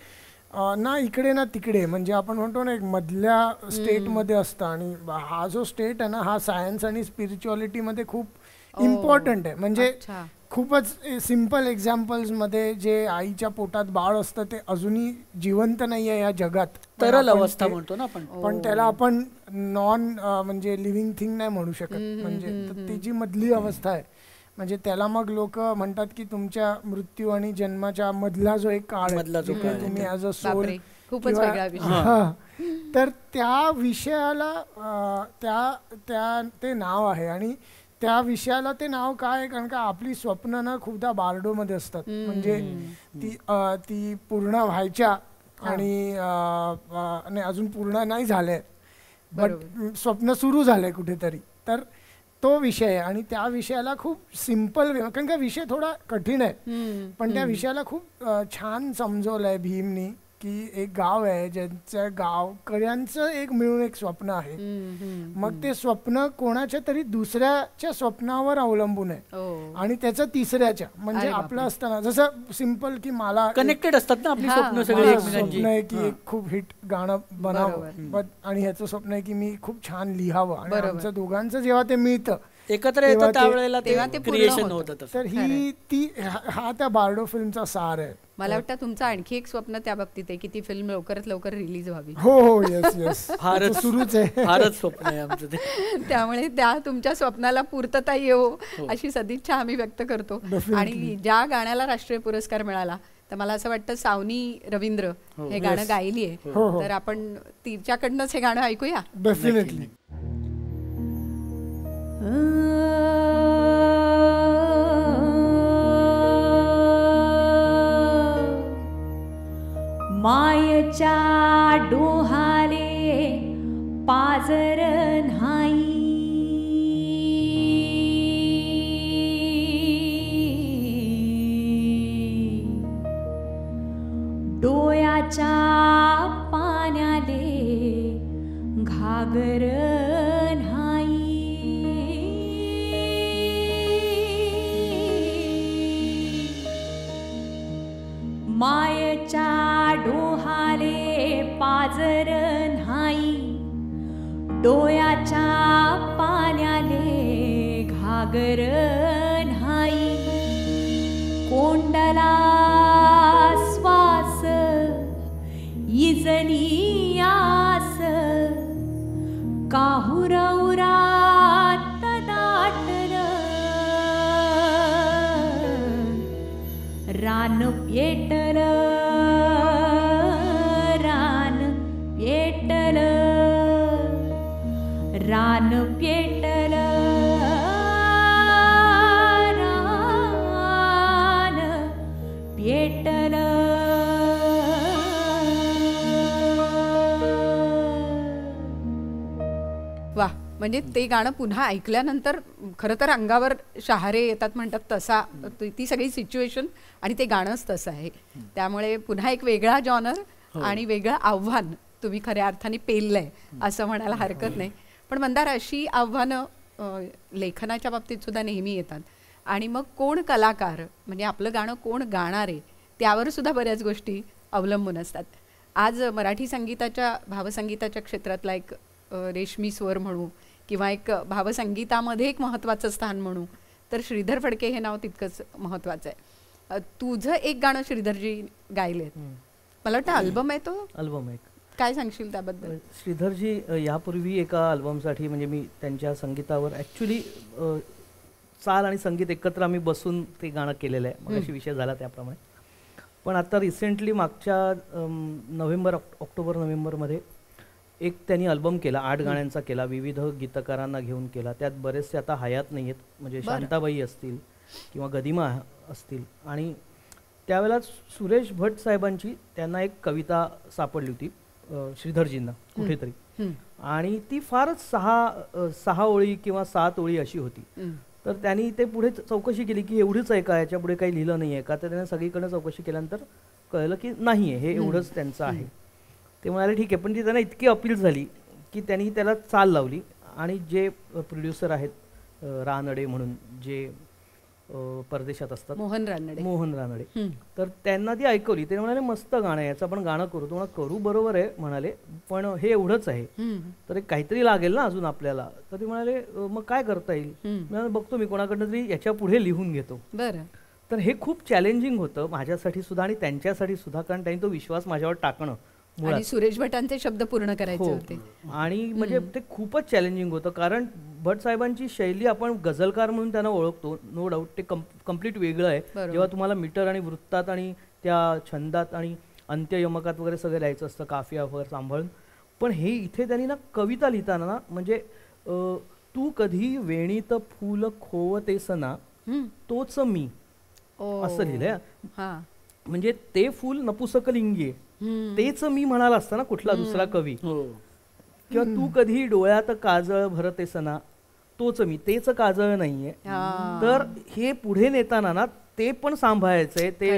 Speaker 5: ना इकडे ना तिकडे, म्हणजे आपण म्हणतो ना एक मधल्या स्टेटमध्ये असतं. आणि हा जो स्टेट आहे ना हा सायन्स आणि स्पिरिच्युअलिटीमध्ये खूप इम्पॉर्टंट आहे. म्हणजे खूपच सिम्पल एक्झाम्पल्समध्ये जे आईच्या पोटात बाळ असतं ते अजूनही जिवंत नाही आहे या जगात,
Speaker 3: तरल अवस्था म्हणतो ना आपण,
Speaker 5: पण त्याला आपण नॉन म्हणजे लिव्हिंग थिंग नाही म्हणू शकत. म्हणजे ती जी मधली अवस्था आहे, म्हणजे त्याला मग लोक म्हणतात की तुमच्या मृत्यू आणि जन्माच्या मधला जो एक काळ आहे तुम्ही ॲज अ सोल, तर त्या विषयाला ते नाव आहे. आणि त्या विषयाला ते नाव काय आहे, कारण का आपली स्वप्न ना खूपदा बार्डोमध्ये असतात. म्हणजे ती पूर्ण व्हायच्या आणि अजून पूर्ण नाही झालंय, बट स्वप्न सुरू झालंय कुठेतरी. तर तो विषय आहे आणि त्या विषयाला खूप सिम्पल, कारण का विषय थोडा कठीण आहे, पण त्या विषयाला खूप छान समजवलंय भीमनी की एक गाव आहे ज्यांच्या गावकऱ्यांचं एक मिळून एक स्वप्न आहे. मग ते स्वप्न कोणाच्या तरी दुसऱ्याच्या स्वप्नावर अवलंबून आहे आणि त्याचं तिसऱ्याच्या, म्हणजे आपलं असताना जसं सिम्पल की मला
Speaker 3: कनेक्टेड असतात ना आपली स्वप्न सगळे.
Speaker 5: स्वप्न आहे की एक खूप हिट गाणं बनावं आणि ह्याचं स्वप्न आहे की मी खूप छान लिहावं. आणि आमचं दोघांचं जेव्हा ते मिळतं
Speaker 3: एकत्र येतं त्यावेळेला ते क्रिएशन होतं.
Speaker 5: तर हा त्या बार्डो फिल्मचा सार आहे.
Speaker 2: मला वाटतं तुमचं आणखी एक स्वप्न त्या बाबतीत आहे की ती फिल्म लवकरात लवकर रिलीज व्हावी.
Speaker 5: हो येस फारच सुरूच आहे,
Speaker 3: फारच स्वप्न आहे आमचं ते.
Speaker 2: त्यामुळे त्या तुमच्या स्वप्नाला पूर्तता येऊ अशी सदिच्छा आम्ही व्यक्त करतो. आणि ज्या गाण्याला राष्ट्रीय पुरस्कार मिळाला तर मला असं वाटतं सावनी रवींद्र हे गाणं गायली आहे, तर आपण तिच्याकडनंच हे गाणं ऐकूया.
Speaker 5: डेफिनेटली.
Speaker 6: मायच्या डोहाले पाजर नाही, डोळ्याच्या पाण्याले घागर नाही. डोळ्याच्या पाण्याले घागर नाही, कोंडला श्वास इजनी आस, काहुरौरात दाटल रान पेटल, रान पेटल, रान पेटल, रान पेटल.
Speaker 2: वा, म्हणजे ते गाणं पुन्हा ऐकल्यानंतर खरं तर अंगावर शहारे येतात म्हणतात तसा ती सगळी सिच्युएशन आणि ते गाणंच तसं आहे. त्यामुळे पुन्हा एक वेगळा जॉनर आणि वेगळं आव्हान तुम्ही खऱ्या अर्थाने पेललंय असं म्हणायला हरकत नाही. पण मंदार, अशी आव्हानं लेखनाच्या बाबतीत सुद्धा नेहमी येतात आणि मग कोण कलाकार, म्हणजे आपलं गाणं कोण गाणार आहे त्यावर सुद्धा बऱ्याच गोष्टी अवलंबून असतात. आज मराठी संगीताच्या भावसंगीताच्या क्षेत्रातला एक रेशमी स्वर म्हणू किंवा एक भावसंगीतामध्ये एक महत्त्वाचं स्थान म्हणू तर श्रीधर फडके हे नाव तितकंच महत्त्वाचं आहे. तुझं एक गाणं श्रीधरजी गायलेत, मला वाटतं अल्बम आहे तो.
Speaker 4: अल्बम आहे.
Speaker 2: काय सांगशील त्याबद्दल?
Speaker 4: श्रीधरजी यापूर्वी एका अल्बमसाठी म्हणजे मी त्यांच्या संगीतावर ॲक्च्युली चाल आणि संगीत एकत्र आम्ही बसून ते गाणं केलेलं आहे. मग अशी विषय झाला त्याप्रमाणे. पण आता रिसेंटली मागच्या ऑक्टोबर नोव्हेंबरमध्ये एक त्यांनी अल्बम केला, 8 गाण्यांचा केला, विविध गीतकारांना घेऊन केला. त्यात बरेचसे आता हयात नाही आहेत, म्हणजे शांताबाई असतील किंवा गदिमा असतील. आणि त्यावेळेला सुरेश भट साहेबांची त्यांना एक कविता सापडली होती श्रीधरजींना कुठेतरी, आणि ती फारच 6 ओळी किंवा 7 ओळी अशी होती. तर त्यांनी ते पुढे चौकशी केली की एवढीच आहे का, याच्या पुढे काही लिहिलं नाही आहे का. तर त्याने सगळीकडे चौकशी केल्यानंतर कळलं की नाही आहे, हे एवढंच त्यांचं आहे. ते म्हणाले ठीक आहे. पण ती त्यांना इतकी अपील झाली की त्यांनी त्याला चाल लावली आणि जे प्रोड्युसर आहेत रानडे म्हणून, जे परदेशात असतात, मोहन रानडे, तर त्यांना ती ऐकवली. ते म्हणाले मस्त गाणं आहे, याचं आपण गाणं करू. तुम्हाला करू बरोबर आहे म्हणाले, पण हे एवढंच आहे, तर एक काहीतरी लागेल ना अजून आपल्याला. तर ते म्हणाले मग काय करता येईल. बघतो मी कोणाकडनं तरी याच्या पुढे लिहून घेतो. बरं. तर हे खूप चॅलेंजिंग होतं माझ्यासाठी सुद्धा आणि त्यांच्यासाठी सुद्धा, कारण त्यांनी तो विश्वास माझ्यावर टाकणं
Speaker 2: आणि सुरेश भटांचे शब्द पूर्ण करायचे होते.
Speaker 4: आणि म्हणजे ते खूपच चॅलेंजिंग होतं, कारण भट साहेबांची शैली आपण गझलकार म्हणून त्यांना ओळखतो, नो डाऊट. ते कम्प्लीट वेगळं आहे. जेव्हा तुम्हाला मीटर आणि वृत्तात आणि त्या छंदात आणि अंत्ययमकात वगैरे सगळं लिहायचं असतं, काफिया वगैरे सांभाळून. पण हे इथे त्यांनी ना कविता लिहिताना ना, म्हणजे तू कधी वेणीत फूल खोवतेस ना तोच मी, असं लिहिलंय. म्हणजे ते फूल नपुसकलिंगी आहे, तेच मी म्हणाला असता ना कुठला दुसरा कवी. किंवा तू कधी डोळ्यात काजळ भरतेस ना तोच मी, तेच काजळ नाहीये. तर हे पुढे नेताना ना ते पण सांभाळायचंय, ते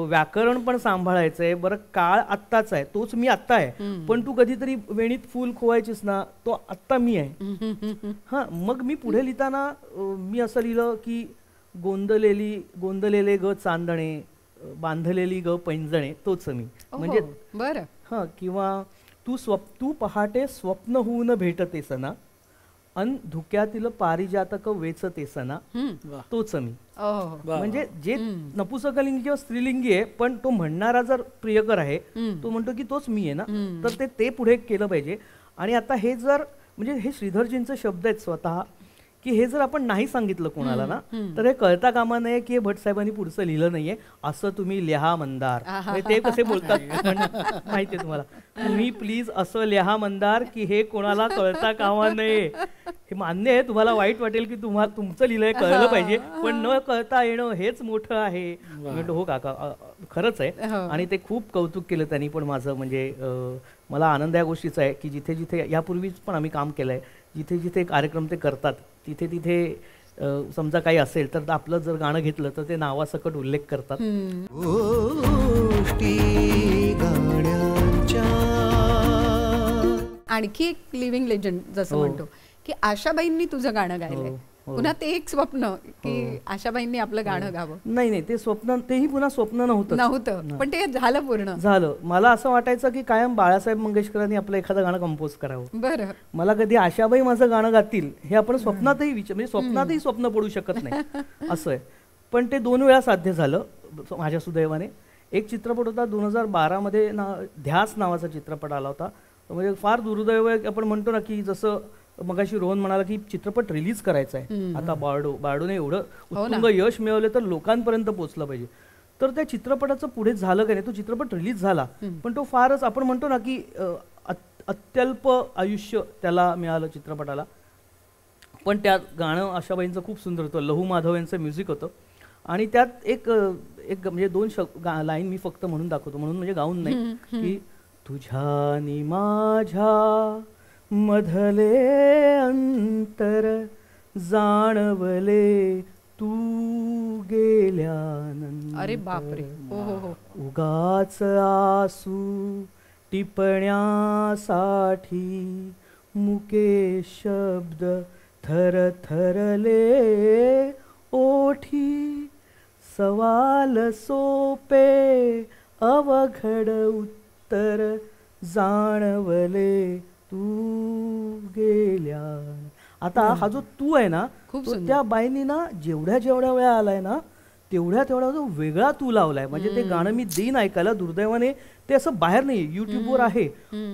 Speaker 4: व्याकरण पण सांभाळायचंय. बरं, काळ आत्ताच आहे, तोच मी आत्ता आहे, पण तू कधीतरी वेणीत फूल खोवायचीस ना तो आत्ता मी आहे. हा, मग मी पुढे लिहिताना मी असं लिहिलं की गोंदलेले ग चांदणे, बांधलेली ग पैंजणे तोच मी. म्हणजे
Speaker 2: बरं.
Speaker 4: हा, किंवा तू पहाटे स्वप्न होऊन भेटतेस ना, अन धुक्यातील पारिजातक वेचतेस ना तोच मी. म्हणजे जे नपुसकलिंगी किंवा स्त्रीलिंगी आहे, पण तो म्हणणारा जर प्रियकर आहे, तो म्हणतो की तोच मी आहे ना, तर ते पुढे केलं पाहिजे. आणि आता हे जर म्हणजे हे श्रीधरजींचे शब्द आहेत स्वतः, की हे जर आपण नाही सांगितलं कोणाला ना, तर हे कळता कामा नये की हे भट साहेबांनी पुढचं लिहिलं नाहीये, असं तुम्ही लिहा मंदार. ते कसे बोलतात माहितीये तुम्हाला, तुम्ही प्लीज असं लिहा मंदार की हे कोणाला कळता कामा नये. हे मान्य आहे, तुम्हाला वाईट वाटेल की तुमचं लिहिलंय कळलं पाहिजे, पण न कळता येणं हेच मोठं आहे. म्हणजे हो काका, खरंच आहे. आणि ते खूप कौतुक केलं त्यांनी पण माझं. म्हणजे मला आनंद या गोष्टीचा आहे की जिथे जिथे यापूर्वीच पण आम्ही काम केलंय, जिथे जिथे कार्यक्रम ते करतात तिथे तिथे समजा काही असेल तर आपलं जर गाणं घेतलं तर ते नावासकट उल्लेख करतात.
Speaker 2: आणखी एक लिव्हिंग लेजंड जसं म्हणतो की आशाबाईंनी तुझं गाणं गायलंय, पुन्हा ते एक स्वप्न की आशाबाईंनी आपलं गाणं गावं.
Speaker 4: नाही ते स्वप्न, तेही पुन्हा स्वप्न
Speaker 2: नव्हतं पण ते झालं, पूर्ण
Speaker 4: झालं. मला असं वाटायचं की कायम बाळासाहेब मंगेशकरांनी आपलं एखादं गाणं कंपोज करावं.
Speaker 2: बरं, मला
Speaker 4: कधी आशाबाई माझं गाणं गातील हे आपण स्वप्नातही म्हणजे स्वप्नातही स्वप्न पडू शकत नाही असं आहे. पण ते 2 वेळा साध्य झालं माझ्या सुदैवाने. एक चित्रपट होता 2012 मध्ये ध्यास नावाचा चित्रपट आला होता. म्हणजे फार दुर्दैव आहे, आपण म्हणतो ना की जसं मगाशी रोहन म्हणाला की चित्रपट रिलीज करायचा आहे आता, बारडोने एवढं उत्तुंग यश मिळवले तर लोकांपर्यंत पोहोचलं पाहिजे. तर त्या चित्रपटाचं पुढे झालं का नाही, तो चित्रपट रिलीज झाला पण तो फारच, आपण म्हणतो ना की अत्यल्प आयुष्य त्याला मिळालं चित्रपटाला. पण त्यात गाणं आशाबाईंचं खूप सुंदर होतं, लहू माधव यांचं म्युझिक होतं. आणि त्यात एक म्हणजे 2 लाईन मी फक्त म्हणून दाखवतो, म्हणून म्हणजे गाऊन नाही, की तुझ्या नि माझ्या मधले अंतर जाणवले तू गेल्यानंतर.
Speaker 2: अरे बापरे, हो.
Speaker 4: उगाच आसू टिपण्यासाठी मुके शब्द थरथरले ओठी. सवाल सोपे अवघड उत्तर जाणवले तू गेल्या. आता हा जो तू आहे ना, तो त्या बाईनी ना जेवढ्या वेळा आलाय ना तेवढ्या जो वेगळा तू लावलाय. म्हणजे ते गाणं मी देईन ऐकायला, दुर्दैवाने ते असं बाहेर नाही, युट्यूबवर आहे.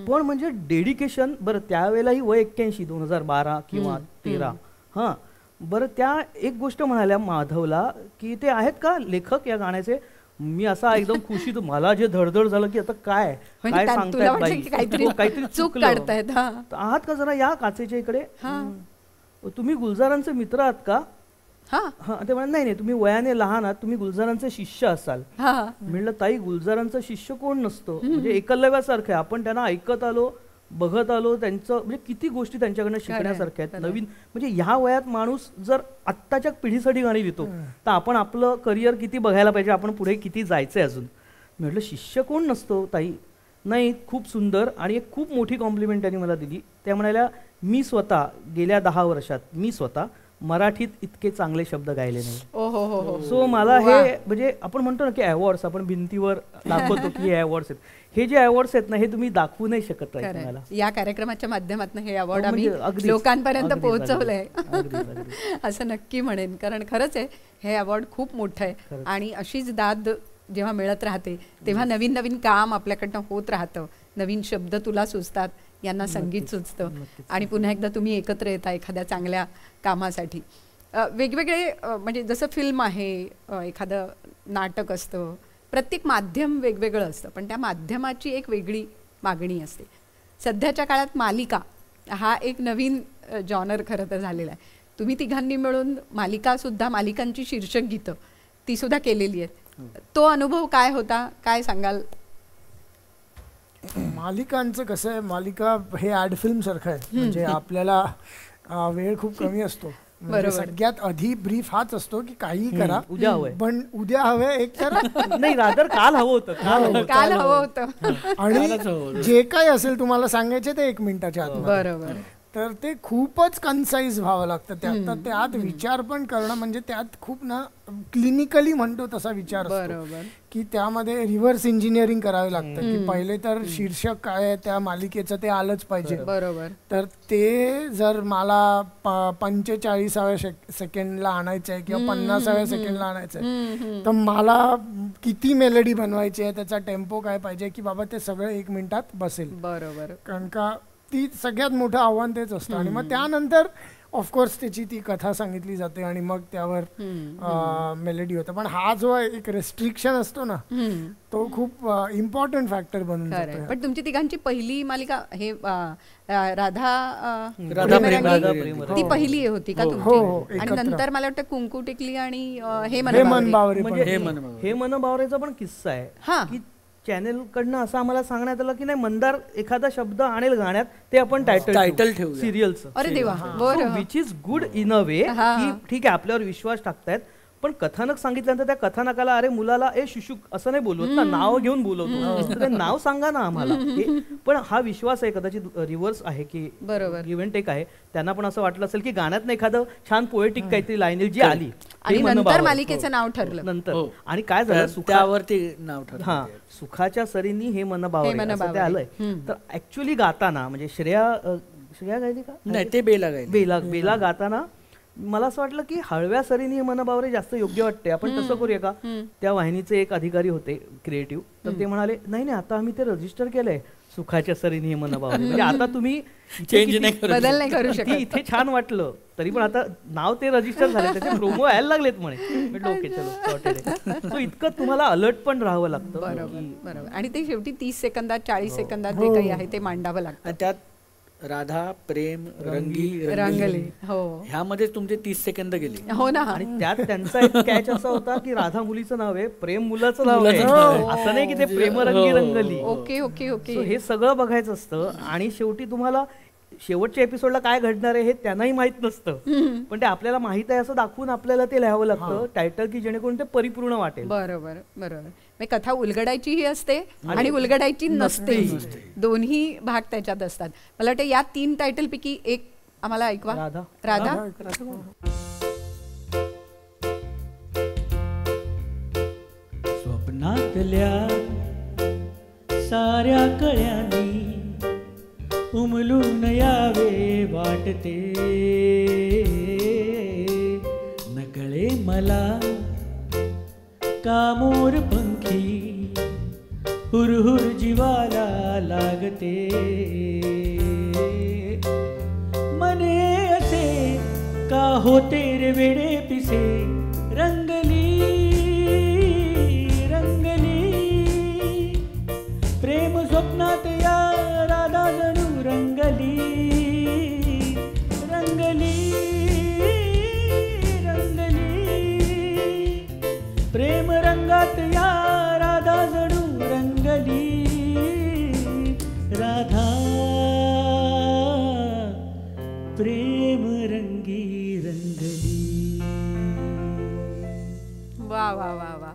Speaker 4: पण म्हणजे डेडिकेशन. बरं त्यावेळेलाही वय 81, 2012 किंवा 13. हां बरं, त्या एक गोष्ट म्हणाल्या माधवला की ते आहेत का लेखक या गाण्याचे. मी असा एकदम खुशीत, मला जे धडधड झालं की आता काय सांगतायत बाई, काहीतरी चूक काढतायत. आहात का जरा या काचेच्या इकडे, तुम्ही गुलजारांचे मित्र आहात का. हा ते म्हणत नाही तुम्ही वयाने लहान आहात, तुम्ही गुलजारांचे शिष्य असाल. म्हणलं ताई गुलजारांचं शिष्य कोण नसतं, म्हणजे एकलव्यासारखं आहे. आपण त्यांना ऐकत आलो, बघत आलो, त्यांचं म्हणजे किती गोष्टी त्यांच्याकडनं शिकण्यासारख्या आहेत. नवीन म्हणजे ह्या वयात माणूस जर आत्ताच्या पिढीसाठी गाणी लिहितो तर आपण आपलं करिअर किती बघायला पाहिजे, आपण पुढे किती जायचंय अजून. म्हटलं शिष्य कोण नसतो ताई. नाही खूप सुंदर. आणि एक खूप मोठी कॉम्प्लिमेंट त्यांनी मला दिली. त्या म्हणाल्या मी स्वतः गेल्या 10 वर्षात मी स्वतः मराठीत इतके चांगले शब्द गायले नाही. सो मला हे म्हणजे आपण म्हणतो ना की अवॉर्ड्स आपण भिंतीवर दाखवतो की हे अवॉर्ड्स आहेत, हे जे अवॉर्ड्स आहेत ना हे तुम्ही दाखवू नाही शकत.
Speaker 2: या कार्यक्रमाच्या माध्यमातून हे अवॉर्ड आम्ही लोकांपर्यंत पोहोचवलंय असं नक्की म्हणेन. कारण खरंच आहे हे अवॉर्ड खूप मोठं आहे. आणि अशीच दाद जेव्हा मिळत राहते तेव्हा नवीन नवीन काम आपल्याकडनं होत राहतं, नवीन शब्द तुला सुचतात, यांना संगीत सुचतं. आणि पुन्हा एकदा तुम्ही एकत्र येता एखाद्या चांगल्या कामासाठी. वेगवेगळे म्हणजे जसं फिल्म आहे, एखादं नाटक असतं, प्रत्येक माध्यम वेगवेगळं असतं पण त्या माध्यमाची एक वेगळी मागणी असते. सध्याच्या काळात मालिका हा एक नवीन जॉनर खरं तर झालेला आहे. तुम्ही तिघांनी मिळून मालिकासुद्धा, मालिकांची शीर्षक गीतं तीसुद्धा केलेली आहेत. तो अनुभव काय होता, काय सांगाल.
Speaker 5: मालिकांचं कसं आहे, मालिका हे ॲड फिल्म सारखं आहे. म्हणजे आपल्याला वेळ खूप कमी असतो. सगळ्यात आधी ब्रीफ हाच असतो की काही करा,
Speaker 4: उद्या हवंय,
Speaker 5: पण उद्या हवंय एक तर
Speaker 4: नाही रादर काल हवं होतं,
Speaker 2: काल हवं होतं.
Speaker 5: आणि जे काही असेल तुम्हाला सांगायचे ते 1 मिनिटाच्या आत.
Speaker 2: बरोबर.
Speaker 5: तर ते खूपच कन्साइज व्हावं लागतं. त्यात विचार पण करणं म्हणजे त्यात खूप ना क्लिनिकली म्हणतो तसा विचार असतो की त्यामध्ये रिव्हर्स इंजिनिअरिंग करावे लागतं. की पहिले तर शीर्षक काय आहे त्या मालिकेचं ते आलंच पाहिजे.
Speaker 2: बरोबर.
Speaker 5: तर ते जर मला 45व्या सेकंडला आणायचं आहे किंवा 50व्या सेकंडला आणायचं आहे तर मला किती मेलडी बनवायची आहे, त्याचा टेम्पो काय पाहिजे की बाबा ते सगळं 1 मिनिटात बसेल.
Speaker 2: बरोबर.
Speaker 5: कारण का ती सगळ्यात मोठं आव्हान तेच असतं. आणि मग त्यानंतर ऑफकोर्स त्याची ती कथा सांगितली जाते आणि मग त्यावर मेलडी होतं. पण हा जो एक रेस्ट्रिक्शन असतो ना तो खूप इम्पॉर्टंट फॅक्टर बनून जातो.
Speaker 2: पण तुमची तिघांची पहिली मालिका हे राधा ती पहिली होती का तुमची. आणि नंतर मला वाटतं कुंकू टिकली आणि हे मन
Speaker 4: बावरेचा पण किस्सा आहे. चॅनेल कडनं असं आम्हाला सांगण्यात आलं की नाही मंदार एखादा शब्द आणेल गाण्यात ते आपण टायटल ठेवू सिरियलचं.
Speaker 2: अरे देवा. बरं.
Speaker 4: विच इज गुड इन अ वे की ठीक आहे आपल्यावर विश्वास टाकतायत पण कथानक सांगितल्यानंतर त्या कथानकाला अरे मुलाला शुशुक असं नाही बोलवत ना, नाव घेऊन बोलवतो, तर ते नाव सांगा ना आम्हाला. पण हा विश्वास आहे कदाचित रिव्हर्स आहे की
Speaker 2: बरोबर
Speaker 4: इव्हेंट एक आहे, त्यांना पण असं वाटलं असेल की गाण्यात एखादं छान पोएटिक काहीतरी लाईन जी आली
Speaker 2: आणि नंतर मालिकेचं नाव ठरलं
Speaker 4: नंतर. आणि काय झालं
Speaker 3: त्यावरती नाव ठरलं.
Speaker 4: हा, सुखाच्या सरींनी हे मन बावरे असं ते आलंय. तर ऍक्च्युअली गाताना म्हणजे श्रेया गायली का
Speaker 3: नाही, ते बेला गायली.
Speaker 4: बेला गाताना मला असं वाटलं की हळव्या सरीनी हे मन बावरे जास्त योग्य वाटते, आपण तसं करूया का. त्या वाहिनीचे एक अधिकारी होते क्रिएटिव्ह, तर ते म्हणाले नाही नाही आता आम्ही ते रजिस्टर केलंय सुखाच्या सरीनी हे मन बावरे, म्हणजे आता तुम्ही
Speaker 3: चेंज नाही
Speaker 2: बदल नाही करू शकत.
Speaker 4: इथे छान वाटलं तरी पण आता नाव ते रजिस्टर झाले, त्याचे प्रोमो यायला लागलेत म्हणे. ओके चलो सॉर्टेड. सो इतकं तुम्हाला अलर्ट पण राहावं लागतं.
Speaker 2: बरोबर. आणि ते शेवटी 30 सेकंदात 40 सेकंदात जे काही आहे ते मांडावं लागतं.
Speaker 3: आणि त्यात राधा, प्रेम, रंगली
Speaker 2: हो,
Speaker 3: ह्यामध्ये तुमचे 30 सेकंद गेले.
Speaker 2: हो ना.
Speaker 4: आणि त्यात त्यांचा एक कॅच असा होता की राधा मुलीचं नाव आहे, प्रेम मुलाचं नाव आहे, असं नाही की ते प्रेमरंगी रंगली.
Speaker 2: Okay okay okay.
Speaker 4: हे सगळं बघायचं असतं. आणि शेवटी तुम्हाला शेवटच्या एपिसोडला काय घडणार आहे हे त्यांनाही माहित नसतं, पण ते आपल्याला माहित आहे असं दाखवून आपल्याला ते लिहावं लागतं टायटल, की जेणेकरून ते परिपूर्ण वाटेल.
Speaker 2: बरोबर. कथा उलगडायचीही असते आणि उलगडायची नसते, दोन्ही भाग त्याच्यात असतात. मला वाटतं या 3 टायटल पैकी एक आम्हाला ऐकवा. राधा.
Speaker 1: स्वप्नातल्या साऱ्या कळ्यांनी उमलून यावे वाटते, नकळे मला कामोर पंखी हुरहुर जीवाला लागते, मने असे का होते रे वेडे पिसे, रंगली प्रेम स्वप्नात या राधा जणू रंगली प्रेम रंगात या राधा जणू रंगली, राधा प्रेम रंगी रंगली.
Speaker 2: वा वा वा वा.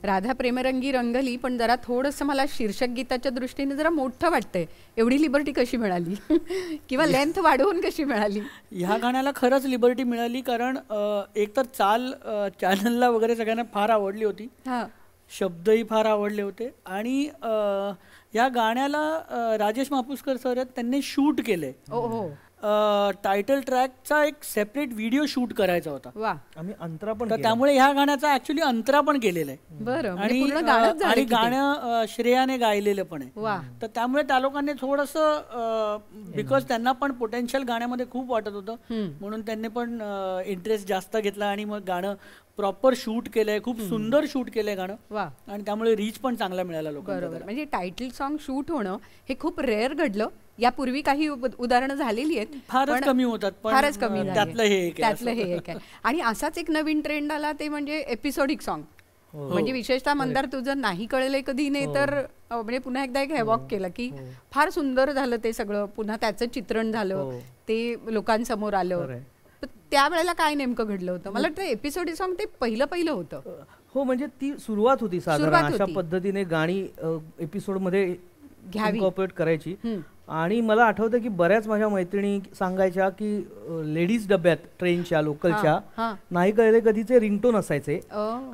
Speaker 2: राधा प्रेमरंगी रंगली, पण जरा थोडंसं मला शीर्षक गीताच्या दृष्टीने जरा मोठं वाटतंय. एवढी लिबर्टी कशी मिळाली किंवा लेंथ वाढवून कशी मिळाली?
Speaker 3: ह्या गाण्याला खरंच लिबर्टी मिळाली, कारण एकतर चाल चॅनलला वगैरे सगळ्यांना फार आवडली होती, शब्दही फार आवडले होते. आणि या गाण्याला राजेश मापुसकर सर आहेत, त्यांनी शूट केलंय. टायटल ट्रॅकचा एक सेपरेट व्हिडिओ शूट करायचा होता.
Speaker 2: वा.
Speaker 4: आम्ही अंतरा पण,
Speaker 3: तर त्यामुळे ह्या गाण्याचा ऍक्च्युली अंतरा पण केलेला आहे.
Speaker 2: बरं.
Speaker 3: आणि गाणं श्रेयाने गायलेलं पण आहे.
Speaker 2: वा.
Speaker 3: तर त्यामुळे त्या लोकांनी थोडंसं बिकॉज त्यांना पण पोटेन्शियल गाण्यामध्ये खूप वाटत होतं, म्हणून त्यांनी पण इंटरेस्ट जास्त घेतला आणि मग गाणं प्रॉपर शूट केलंय, खूप सुंदर शूट केलंय गाणं.
Speaker 2: वा.
Speaker 3: आणि त्यामुळे रीच पण चांगला मिळाला लोकांना.
Speaker 2: बरोबर. म्हणजे टायटल सॉन्ग शूट होणं हे खूप रेअर घडलं. यापूर्वी काही उदाहरणं झालेली आहेत,
Speaker 3: फारच कमी होतात,
Speaker 2: फारच कमी.
Speaker 3: त्यातलं हे
Speaker 2: एक आहे. आणि असाच एक नवीन ट्रेंड आला, ते म्हणजे एपिसोडिक सॉन्ग. म्हणजे विशेषतः मंदार तुझं नाही कळलंय कधी नाही, तर म्हणजे पुन्हा एकदा एक हॅवॉक केलं की फार सुंदर झालं ते सगळं. पुन्हा त्याचं चित्रण झालं, ते लोकांसमोर आलं. त्यावेळेला काय नेमकं घडलं होतं? मला वाटतं एपिसोडिक सॉन्ग ते पहिलं होतं.
Speaker 4: हो, म्हणजे ती सुरुवात होती साधारण अशा पद्धतीने गाणी एपिसोड मध्ये इन्कॉर्पोरेट करायची. आणि मला आठवतं की बऱ्याच माझ्या मैत्रिणी सांगायच्या की लेडीज डब्यात ट्रेनच्या लोकलच्या नाही कळले कधीचे रिंगटोन असायचे.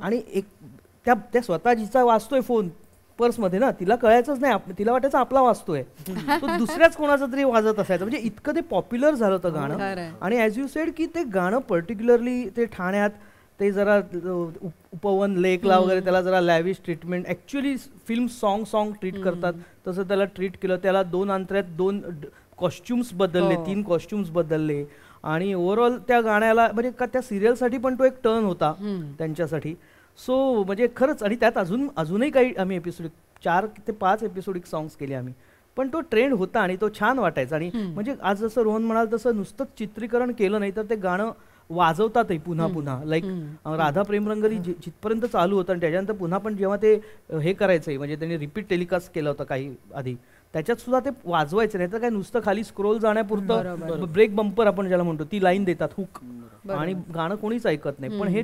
Speaker 4: आणि एक त्या स्वतः जिचा वाजतोय फोन पर्समध्ये ना, तिला कळायचंच नाही, तिला वाटायचं आपला वाजतोय, तो दुसऱ्याच कोणाचा तरी वाजत असायचं. म्हणजे इतकं ते पॉप्युलर झालं होतं गाणं. आणि ॲज यू सेड की ते गाणं पर्टिक्युलरली ते ठाण्यात ते जरा उपवन लेकला वगैरे त्याला जरा lavish treatment, actually film song treat करतात तसं त्याला ट्रीट केलं. त्याला 2 अंतऱ्यात 2 कॉस्ट्युम्स बदलले, 3 कॉस्ट्युम्स बदलले. आणि ओव्हरऑल त्या गाण्याला म्हणजे का त्या सिरियलसाठी पण तो एक टर्न होता त्यांच्यासाठी. सो म्हणजे खरंच. आणि त्यात अजूनही काही आम्ही एपिसोडिक 4 ते 5 एपिसोडिक सॉंग्स केले आम्ही, पण तो ट्रेंड होता आणि तो छान वाटायचा. आणि म्हणजे आज जसं रोहन म्हणाल तसं नुसतं चित्रीकरण केलं नाही तर ते गाणं वाजवतातही पुन्हा लाईक राधा प्रेमरंगली जिथपर्यंत चालू होतं आणि त्याच्यानंतर पुन्हा पण जेव्हा ते हे करायचंय म्हणजे त्यांनी रिपीट टेलिकास्ट केलं होतं काही आधी, त्याच्यात सुद्धा ते वाजवायचं नाही तर काय नुसतं खाली स्क्रोल जाण्यापुरतं ब्रेक बंपर आपण ज्याला म्हणतो ती लाईन देतात हुक आणि गाणं कोणीच ऐकत नाही. पण हे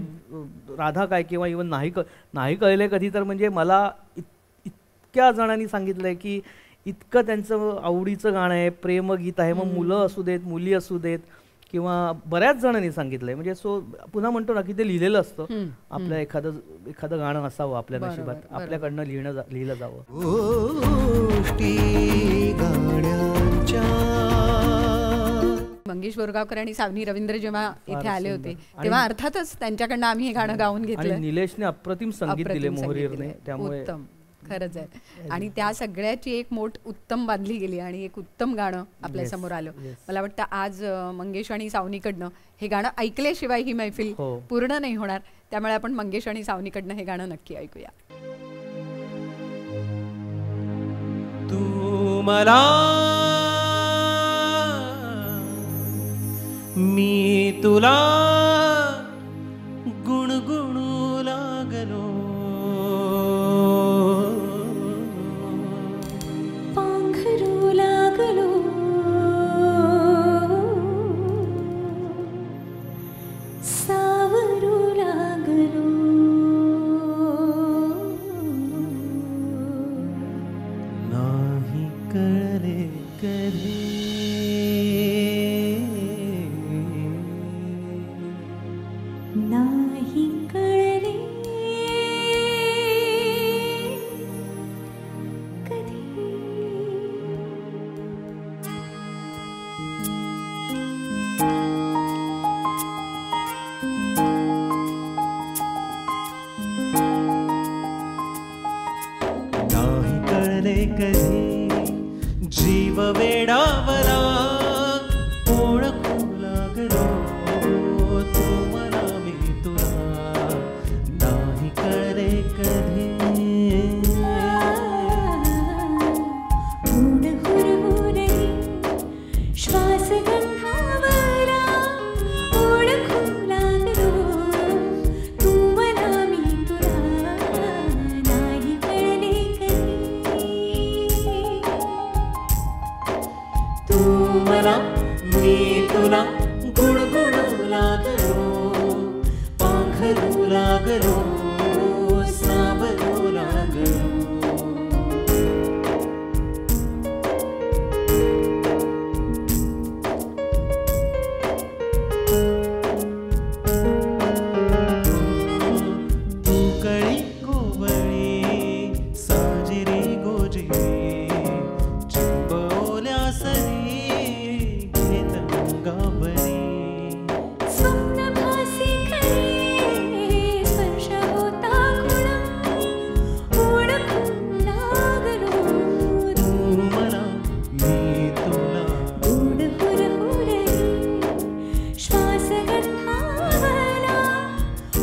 Speaker 4: राधा काय किंवा इव्हन नाही कळले कधी तर म्हणजे मला इतक्या जणांनी सांगितलंय की इतकं त्यांचं आवडीचं गाणं आहे, प्रेमगीत आहे, मग मुलं असू देत मुली असू देत किंवा बऱ्याच जणांनी सांगितलंय. म्हणजे सो पुन्हा म्हणतो ना की ते लिहिलेलं असतं आपल्या एखादं गाणं असावं आपल्या नशिबात, आपल्याकडनं लिहिलं जावं.
Speaker 2: मंगेश बोरगावकर आणि सावनी रवींद्र जेव्हा इथे आले होते तेव्हा अर्थातच त्यांच्याकडनं आम्ही हे गाणं गाऊन घेतलं.
Speaker 4: निलेशने अप्रतिम संगीत दिले मोहरीरने, त्यामुळे
Speaker 2: उत्तम खरंच आहे. आणि त्या सगळ्याची एक मोठ उत्तम बांधली गेली आणि एक उत्तम गाणं आपल्या समोर आलं. मला वाटतं आज मंगेश आणि सावनीकडनं हे गाणं ऐकल्याशिवाय ही मैफिल पूर्ण नाही होणार. त्यामुळे आपण मंगेश आणि सावनीकडनं हे गाणं नक्की ऐकूया.
Speaker 1: तू मला मी तुला गुणगुणू लागलो,
Speaker 6: पांघरू लागलो, सावरू लागलो,
Speaker 1: नाही कळले कधी
Speaker 6: नाही कळले कधी.
Speaker 1: नाही कळले कधी जीव वेडावला, ओळखू लागलो तू मला मी तुला. नाही कळले कधी
Speaker 6: ऊन हुरहुरली श्वास गंधावला, ओळखू लागलो तू मला मी तुला. नाही कळले कधी
Speaker 1: तू मला मी तुला गुणगुणू लागलो, पांघरू लागलो, सावरू लागलो. तू कळी कोवळी साजिरी गोजिरी, चिंबवल्या सरी घेत गावरी.
Speaker 6: स्वप्नभासी खरे स्पर्श होता खुणा, ओळखू लागलो
Speaker 1: तू मला मी तुला.
Speaker 6: गोड हुरहुरली श्वास गंधावला,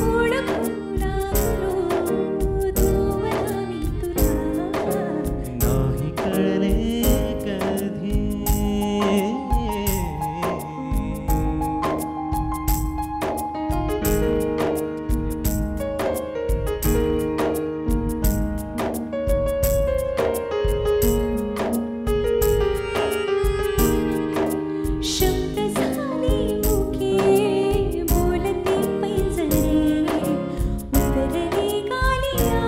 Speaker 6: ओळखू लागलो तू मला मी तुला.
Speaker 1: नाही कळले कधी
Speaker 6: शब्द झाले मुके बोलते पैंजरे, उतरले गालिया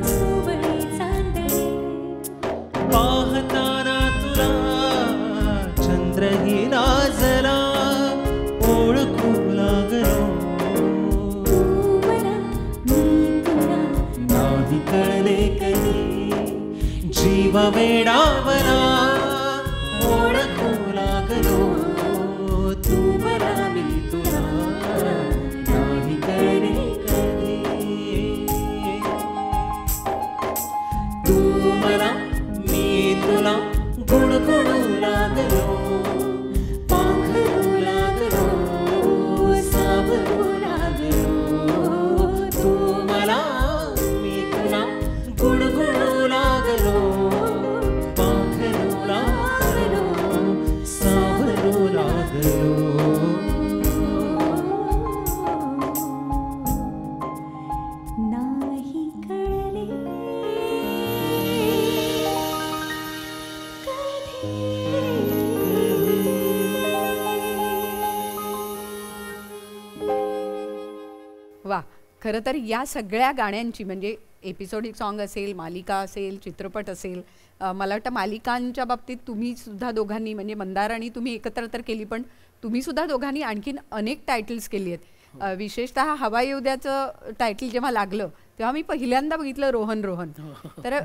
Speaker 6: सोवळे चांदणे.
Speaker 1: पाहताना तुला चंद्रही लाजला, ओळखू लागलो
Speaker 6: तू मला मी तुला.
Speaker 1: नाही कळले कधी जीव वेडावला, ओळखू लागलो तू मला मी तुला. नाही कळले कधी तू मला मी तुला गुणगुणू लागलो, पांघरू लागलो, सावरू लागलो. तू मला मी तुला गुणगुणू लागलो, पांघरू
Speaker 2: वा. खरं तर या सगळ्या गाण्यांची म्हणजे एपिसोडिक सॉन्ग असेल, मालिका असेल, चित्रपट असेल, मला वाटतं मालिकांच्या बाबतीत तुम्ही सुद्धा दोघांनी म्हणजे मंदार आणि तुम्ही एकत्र तर केली, पण तुम्ही सुद्धा दोघांनी आणखीन अनेक टायटल्स केली आहेत. विशेषतः हवा येऊ द्याचं टायटल जेव्हा लागलं तेव्हा मी पहिल्यांदा बघितलं रोहन रोहन. तर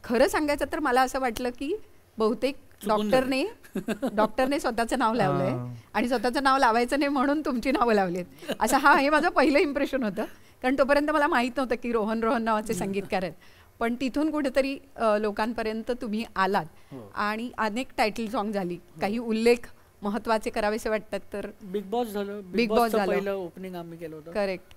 Speaker 2: खरं सांगायचं तर मला असं वाटलं की बहुतेक डॉक्टरने स्वतःचं नाव लावलंय आणि स्वतःचं नाव लावायचं नाही म्हणून तुमची नावं लावलीत असं हे माझं पहिलं इम्प्रेशन होतं. कारण तोपर्यंत मला माहीत नव्हतं की रोहन रोहन नावाचे संगीतकार आहेत. पण तिथून कुठेतरी लोकांपर्यंत तुम्ही आलात आणि अनेक टायटल सॉन्ग झाली. काही उल्लेख महत्वाचे करावेसे वाटतात तर
Speaker 3: बिग बॉस झालं.
Speaker 2: बिग बॉस झालं,
Speaker 3: पहिलं ओपनिंग आम्ही केलं होतं.
Speaker 2: करेक्ट.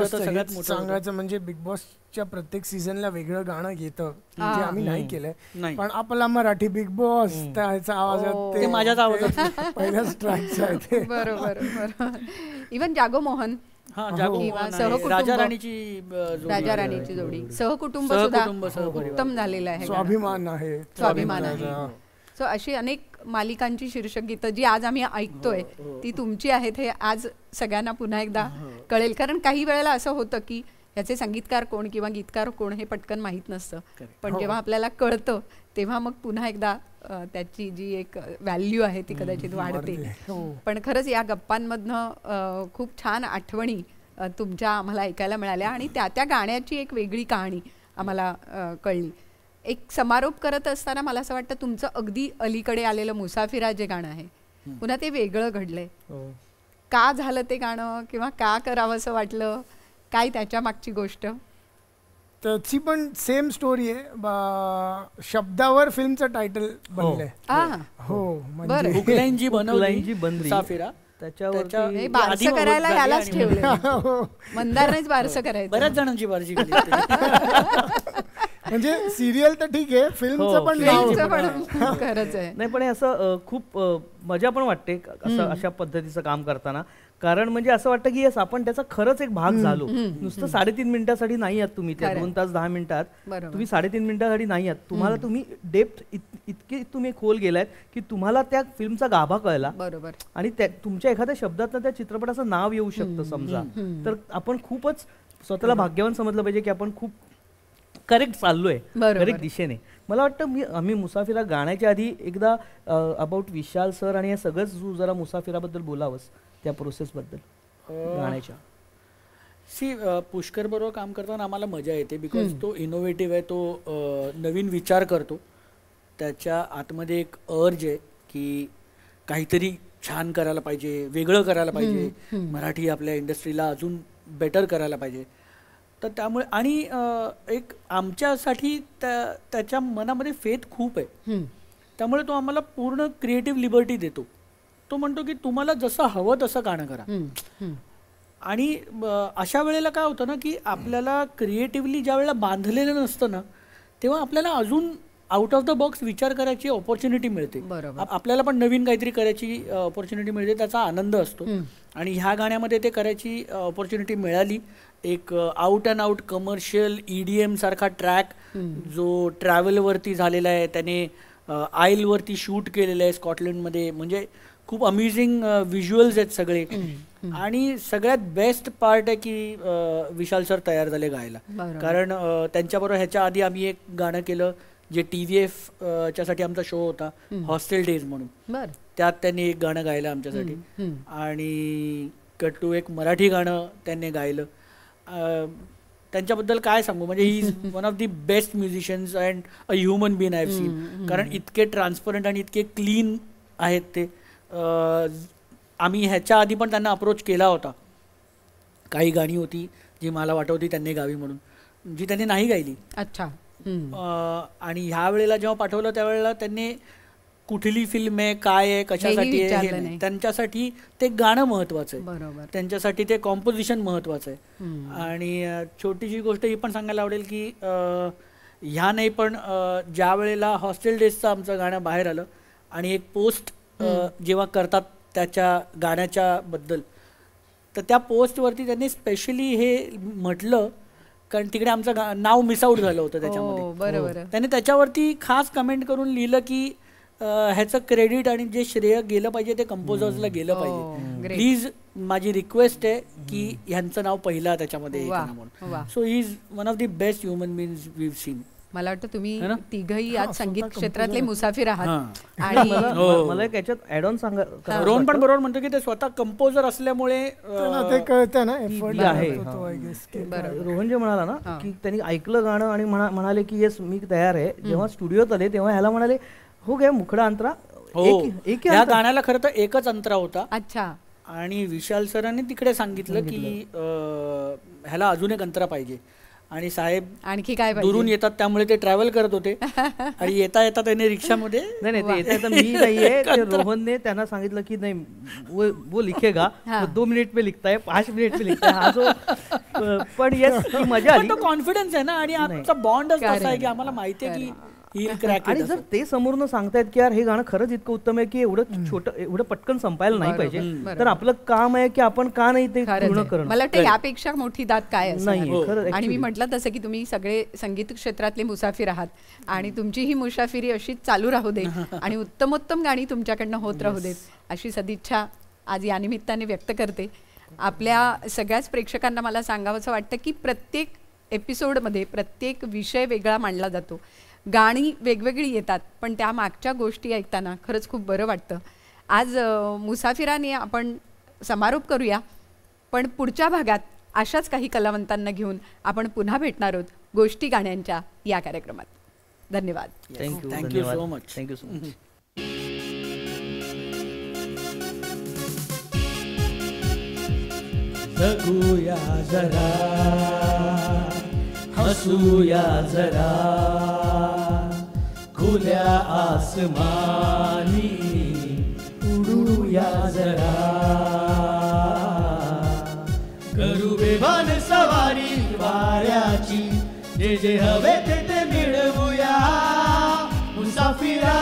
Speaker 5: सगळ्यात सांगायचं म्हणजे बिग बॉसच्या प्रत्येक सीझनला वेगळं गाणं येतं जे आम्ही नाही केलंय. पण आपला मराठी बिग बॉस त्याचा आवाज
Speaker 3: ते माझ्याच आवाजात
Speaker 5: पहिल्याच ट्रॅकचा आहे ते.
Speaker 2: बरोबर बरोबर. इव्हन जागो मोहन किंवा
Speaker 3: राजा
Speaker 2: राणीची जोडी, सहकुटुंब सुद्धा उत्तम झालेलं आहे.
Speaker 5: स्वाभिमान आहे.
Speaker 2: सो अशी अनेक मालिकांची शीर्षक गीतं जी आज आम्ही ऐकतोय ती तुमची आहेत हे आज सगळ्यांना पुन्हा एकदा कळेल. कारण काही वेळेला असं होतं की ह्याचे संगीतकार कोण किंवा गीतकार कोण हे पटकन माहीत नसतं, पण जेव्हा आपल्याला कळतं तेव्हा मग पुन्हा एकदा त्याची जी एक व्हॅल्यू आहे ती कदाचित वाढते. पण खरंच या गप्पांमधनं खूप छान आठवणी तुमच्या आम्हाला ऐकायला मिळाल्या आणि त्या गाण्याची एक वेगळी कहाणी आम्हाला कळली. एक समारोप करत असताना मला असं वाटतं तुमचं अगदी अलीकडे आलेलं मुसाफिरा जे गाणं आहे पुन्हा ते वेगळं घडलंय. का झालं ते गाणं किंवा का करावं असं वाटलं, काय त्याच्या मागची गोष्ट?
Speaker 5: त्याची पण सेम स्टोरी आहे. शब्दावर फिल्मचं टायटल बनलंय. हो
Speaker 3: म्हणजे
Speaker 2: बारसं करायला यालाच ठेवलं, मंदारनेच बारसं करायचं.
Speaker 3: बऱ्याच जणांची बारशी
Speaker 5: म्हणजे सिरियल तर ठीक आहे, फिल्मचं पण
Speaker 2: खरंच आहे.
Speaker 4: नाही पण असं खूप मजा पण वाटते असं अशा पद्धतीचं काम करताना. कारण म्हणजे असं वाटतं की येस आपण त्याचा खरंच एक भाग झालो. नुसतं 3.5 मिनिटासाठी नाही आहात तुम्ही, त्या 2 तास 10 मिनिटात तुम्ही 3.5 मिनिटासाठी नाही आहात. तुम्हाला तुम्ही डेप्थ इतके तुम्ही खोल गेलात की तुम्हाला त्या फिल्मचा गाभा कळला.
Speaker 2: बरोबर. आणि
Speaker 4: तुमच्या एखाद्या शब्दात त्या चित्रपटाचं नाव येऊ शकतं समजा, तर आपण खूपच स्वतःला भाग्यवान समजलं पाहिजे की आपण खूप करेक्ट चाललोय, करेक्ट दिशेने. मला वाटतं आम्ही मुसाफिरा गाण्याच्या आधी एकदा अबाउट विशाल सर आणि हे सगळंच जरा मुसाफिराबद्दल बोलावंस, त्या प्रोसेसबद्दल गाण्याच्या.
Speaker 3: पुष्कर बरोबर काम करताना आम्हाला मजा येते बिकॉज तो इनोव्हेटिव्ह आहे, तो नवीन विचार करतो. त्याच्या आतमध्ये एक अर्ज आहे की काहीतरी छान करायला पाहिजे, वेगळं करायला पाहिजे, मराठी आपल्या इंडस्ट्रीला अजून बेटर करायला पाहिजे. तर त्यामुळे आणि एक आमच्यासाठी त्याच्या मनामध्ये फेथ खूप आहे, त्यामुळे तो आम्हाला पूर्ण क्रिएटिव्ह लिबर्टी देतो. तो म्हणतो की तुम्हाला जसं हवं तसं गाणं करा. आणि अशा वेळेला काय होतं ना की आपल्याला क्रिएटिव्हली ज्या वेळेला बांधलेलं नसतं ना तेव्हा आपल्याला अजून आउट ऑफ द बॉक्स विचार करायची ऑपॉर्च्युनिटी मिळते. आपल्याला पण नवीन काहीतरी करायची ऑपॉर्च्युनिटी मिळते, त्याचा आनंद असतो. आणि ह्या गाण्यामध्ये ते करायची ऑपॉर्च्युनिटी मिळाली. एक out and out commercial EDM सारखा ट्रॅक जो ट्रॅव्हलवरती झालेला आहे, त्याने आईलवरती शूट केलेलं आहे स्कॉटलंडमध्ये. म्हणजे खूप अमेझिंग व्हिज्युअल्स आहेत सगळे. आणि सगळ्यात बेस्ट पार्ट आहे की विशाल सर तयार झाले गायला. कारण त्यांच्याबरोबर ह्याच्या आधी आम्ही एक गाणं केलं जे TVF च्यासाठी आमचा शो होता, हॉस्टेल डेज म्हणून. त्यात त्यांनी एक गाणं गायलं आमच्यासाठी. आणि कट्टू एक मराठी गाणं त्यांनी गायलं. त्यांच्याबद्दल काय सांगू, म्हणजे ही is one of the best musicians and a human been I have seen. कारण इतके ट्रान्सपरंट आणि इतके क्लीन आहेत ते. आम्ही ह्याच्या आधी पण त्यांना अप्रोच केला होता. काही गाणी होती जी मला वाटवती त्यांनी गावी म्हणून, जी त्यांनी नाही गायली.
Speaker 2: अच्छा.
Speaker 3: आणि ह्या वेळेला जेव्हा पाठवलं त्यावेळेला त्यांनी कुठली फिल्म आहे, काय आहे, कशासाठी आहे, त्यांच्यासाठी ते गाणं महत्वाचं आहे, त्यांच्यासाठी ते कॉम्पोजिशन महत्वाचं आहे. आणि छोटीशी गोष्ट ही पण सांगायला आवडेल की ह्या नाही पण ज्या वेळेला हॉस्टेल डेजचं आमचं गाणं बाहेर आलं आणि एक पोस्ट जेव्हा करतात त्याच्या गाण्याच्या बद्दल, तर त्या पोस्टवरती त्यांनी स्पेशली हे म्हटलं कारण तिकडे आमचं नाव मिस आउट झालं होतं त्याच्यामध्ये. त्याने त्याच्यावरती खास कमेंट करून लिहिलं की ह्याचं क्रेडिट आणि जे श्रेय गेलं पाहिजे ते कंपोजर्सला गेलं पाहिजे. प्लीज माझी रिक्वेस्ट आहे की ह्यांचं नाव पहिला त्याच्यामध्ये म्हणून. So he is one of the best human beings we have seen.
Speaker 2: मला वाटतं तुम्ही तिघही आज संगीत क्षेत्रातले मुसाफिर आहात. आणि
Speaker 4: मला एक याच्यात ऍड ऑन सांगा.
Speaker 3: रोहन पण बरोबर म्हणतो की ते स्वतः कंपोजर असल्यामुळे
Speaker 5: ते कळतं ना
Speaker 4: आहे. रोहन जे म्हणाला ना की त्यांनी ऐकलं गाणं आणि म्हणाले की येस मी तयार आहे. जेव्हा स्टुडिओत आले तेव्हा ह्याला म्हणाले हो गे मुखडा अंतरा.
Speaker 3: या गाण्याला खरं तर एकच अंतरा होता.
Speaker 2: अच्छा.
Speaker 3: आणि विशाल सरांनी तिकडे सांगितलं की ह्याला अजून एक अंतरा पाहिजे. आणि साहेब
Speaker 2: आणखी काय
Speaker 3: दुरून येतात त्यामुळे ते ट्रॅव्हल करत होते आणि येता येता त्याने रिक्षामध्ये
Speaker 4: नाही ते येता मी नाहीये. रोहनने त्यांना सांगितलं की नाही वो लिखेगा 2 मिनिट में लिखता है 5 मिनिट में लिखता है. हा जो पण येस ती मजा आली.
Speaker 3: तो कॉन्फिडन्स आहे ना आणि आमचा बॉन्डच असा आहे की आम्हाला माहिती आहे की
Speaker 4: आणि जर ते समोरनं सांगतायत की यार हे गाणं खरंच इतकं उत्तम आहे की एवढं पटकन संपायला नाही पाहिजे तर आपलं काम आहे की आपण का नाही ते पूर्ण करणं.
Speaker 2: मला वाटतं यापेक्षा मोठी दाद काय नाही. आणि मी म्हटलं तसं की तुम्ही सगळे संगीत क्षेत्रातले मुसाफिर आहात आणि तुमची ही मुसाफिरी अशीच चालू राहू दे आणि उत्तमोत्तम गाणी तुमच्याकडनं होत राहू देत अशी सदिच्छा आज या निमित्ताने व्यक्त करते. आपल्या सगळ्याच प्रेक्षकांना मला सांगावंसं वाटतं की प्रत्येक एपिसोडमध्ये प्रत्येक विषय वेगळा मांडला जातो. गाणी वेगवेगळी येतात पण त्या मागच्या गोष्टी ऐकताना खरंच खूप बरं वाटतं. आज मुसाफिराने आपण समारोप करूया पण पुढच्या भागात अशाच काही कलावंतांना घेऊन आपण पुन्हा भेटणार आहोत गोष्टी गाण्यांच्या या कार्यक्रमात. धन्यवाद.
Speaker 3: Thank you so much.
Speaker 4: Thank you so much.
Speaker 1: जगूया जरा हसूया जरा खुल्या आसमानी उडूया जरा करू बेभान सवारी वाऱ्याची जे जे हवे ते मिळवूया मुसाफिरा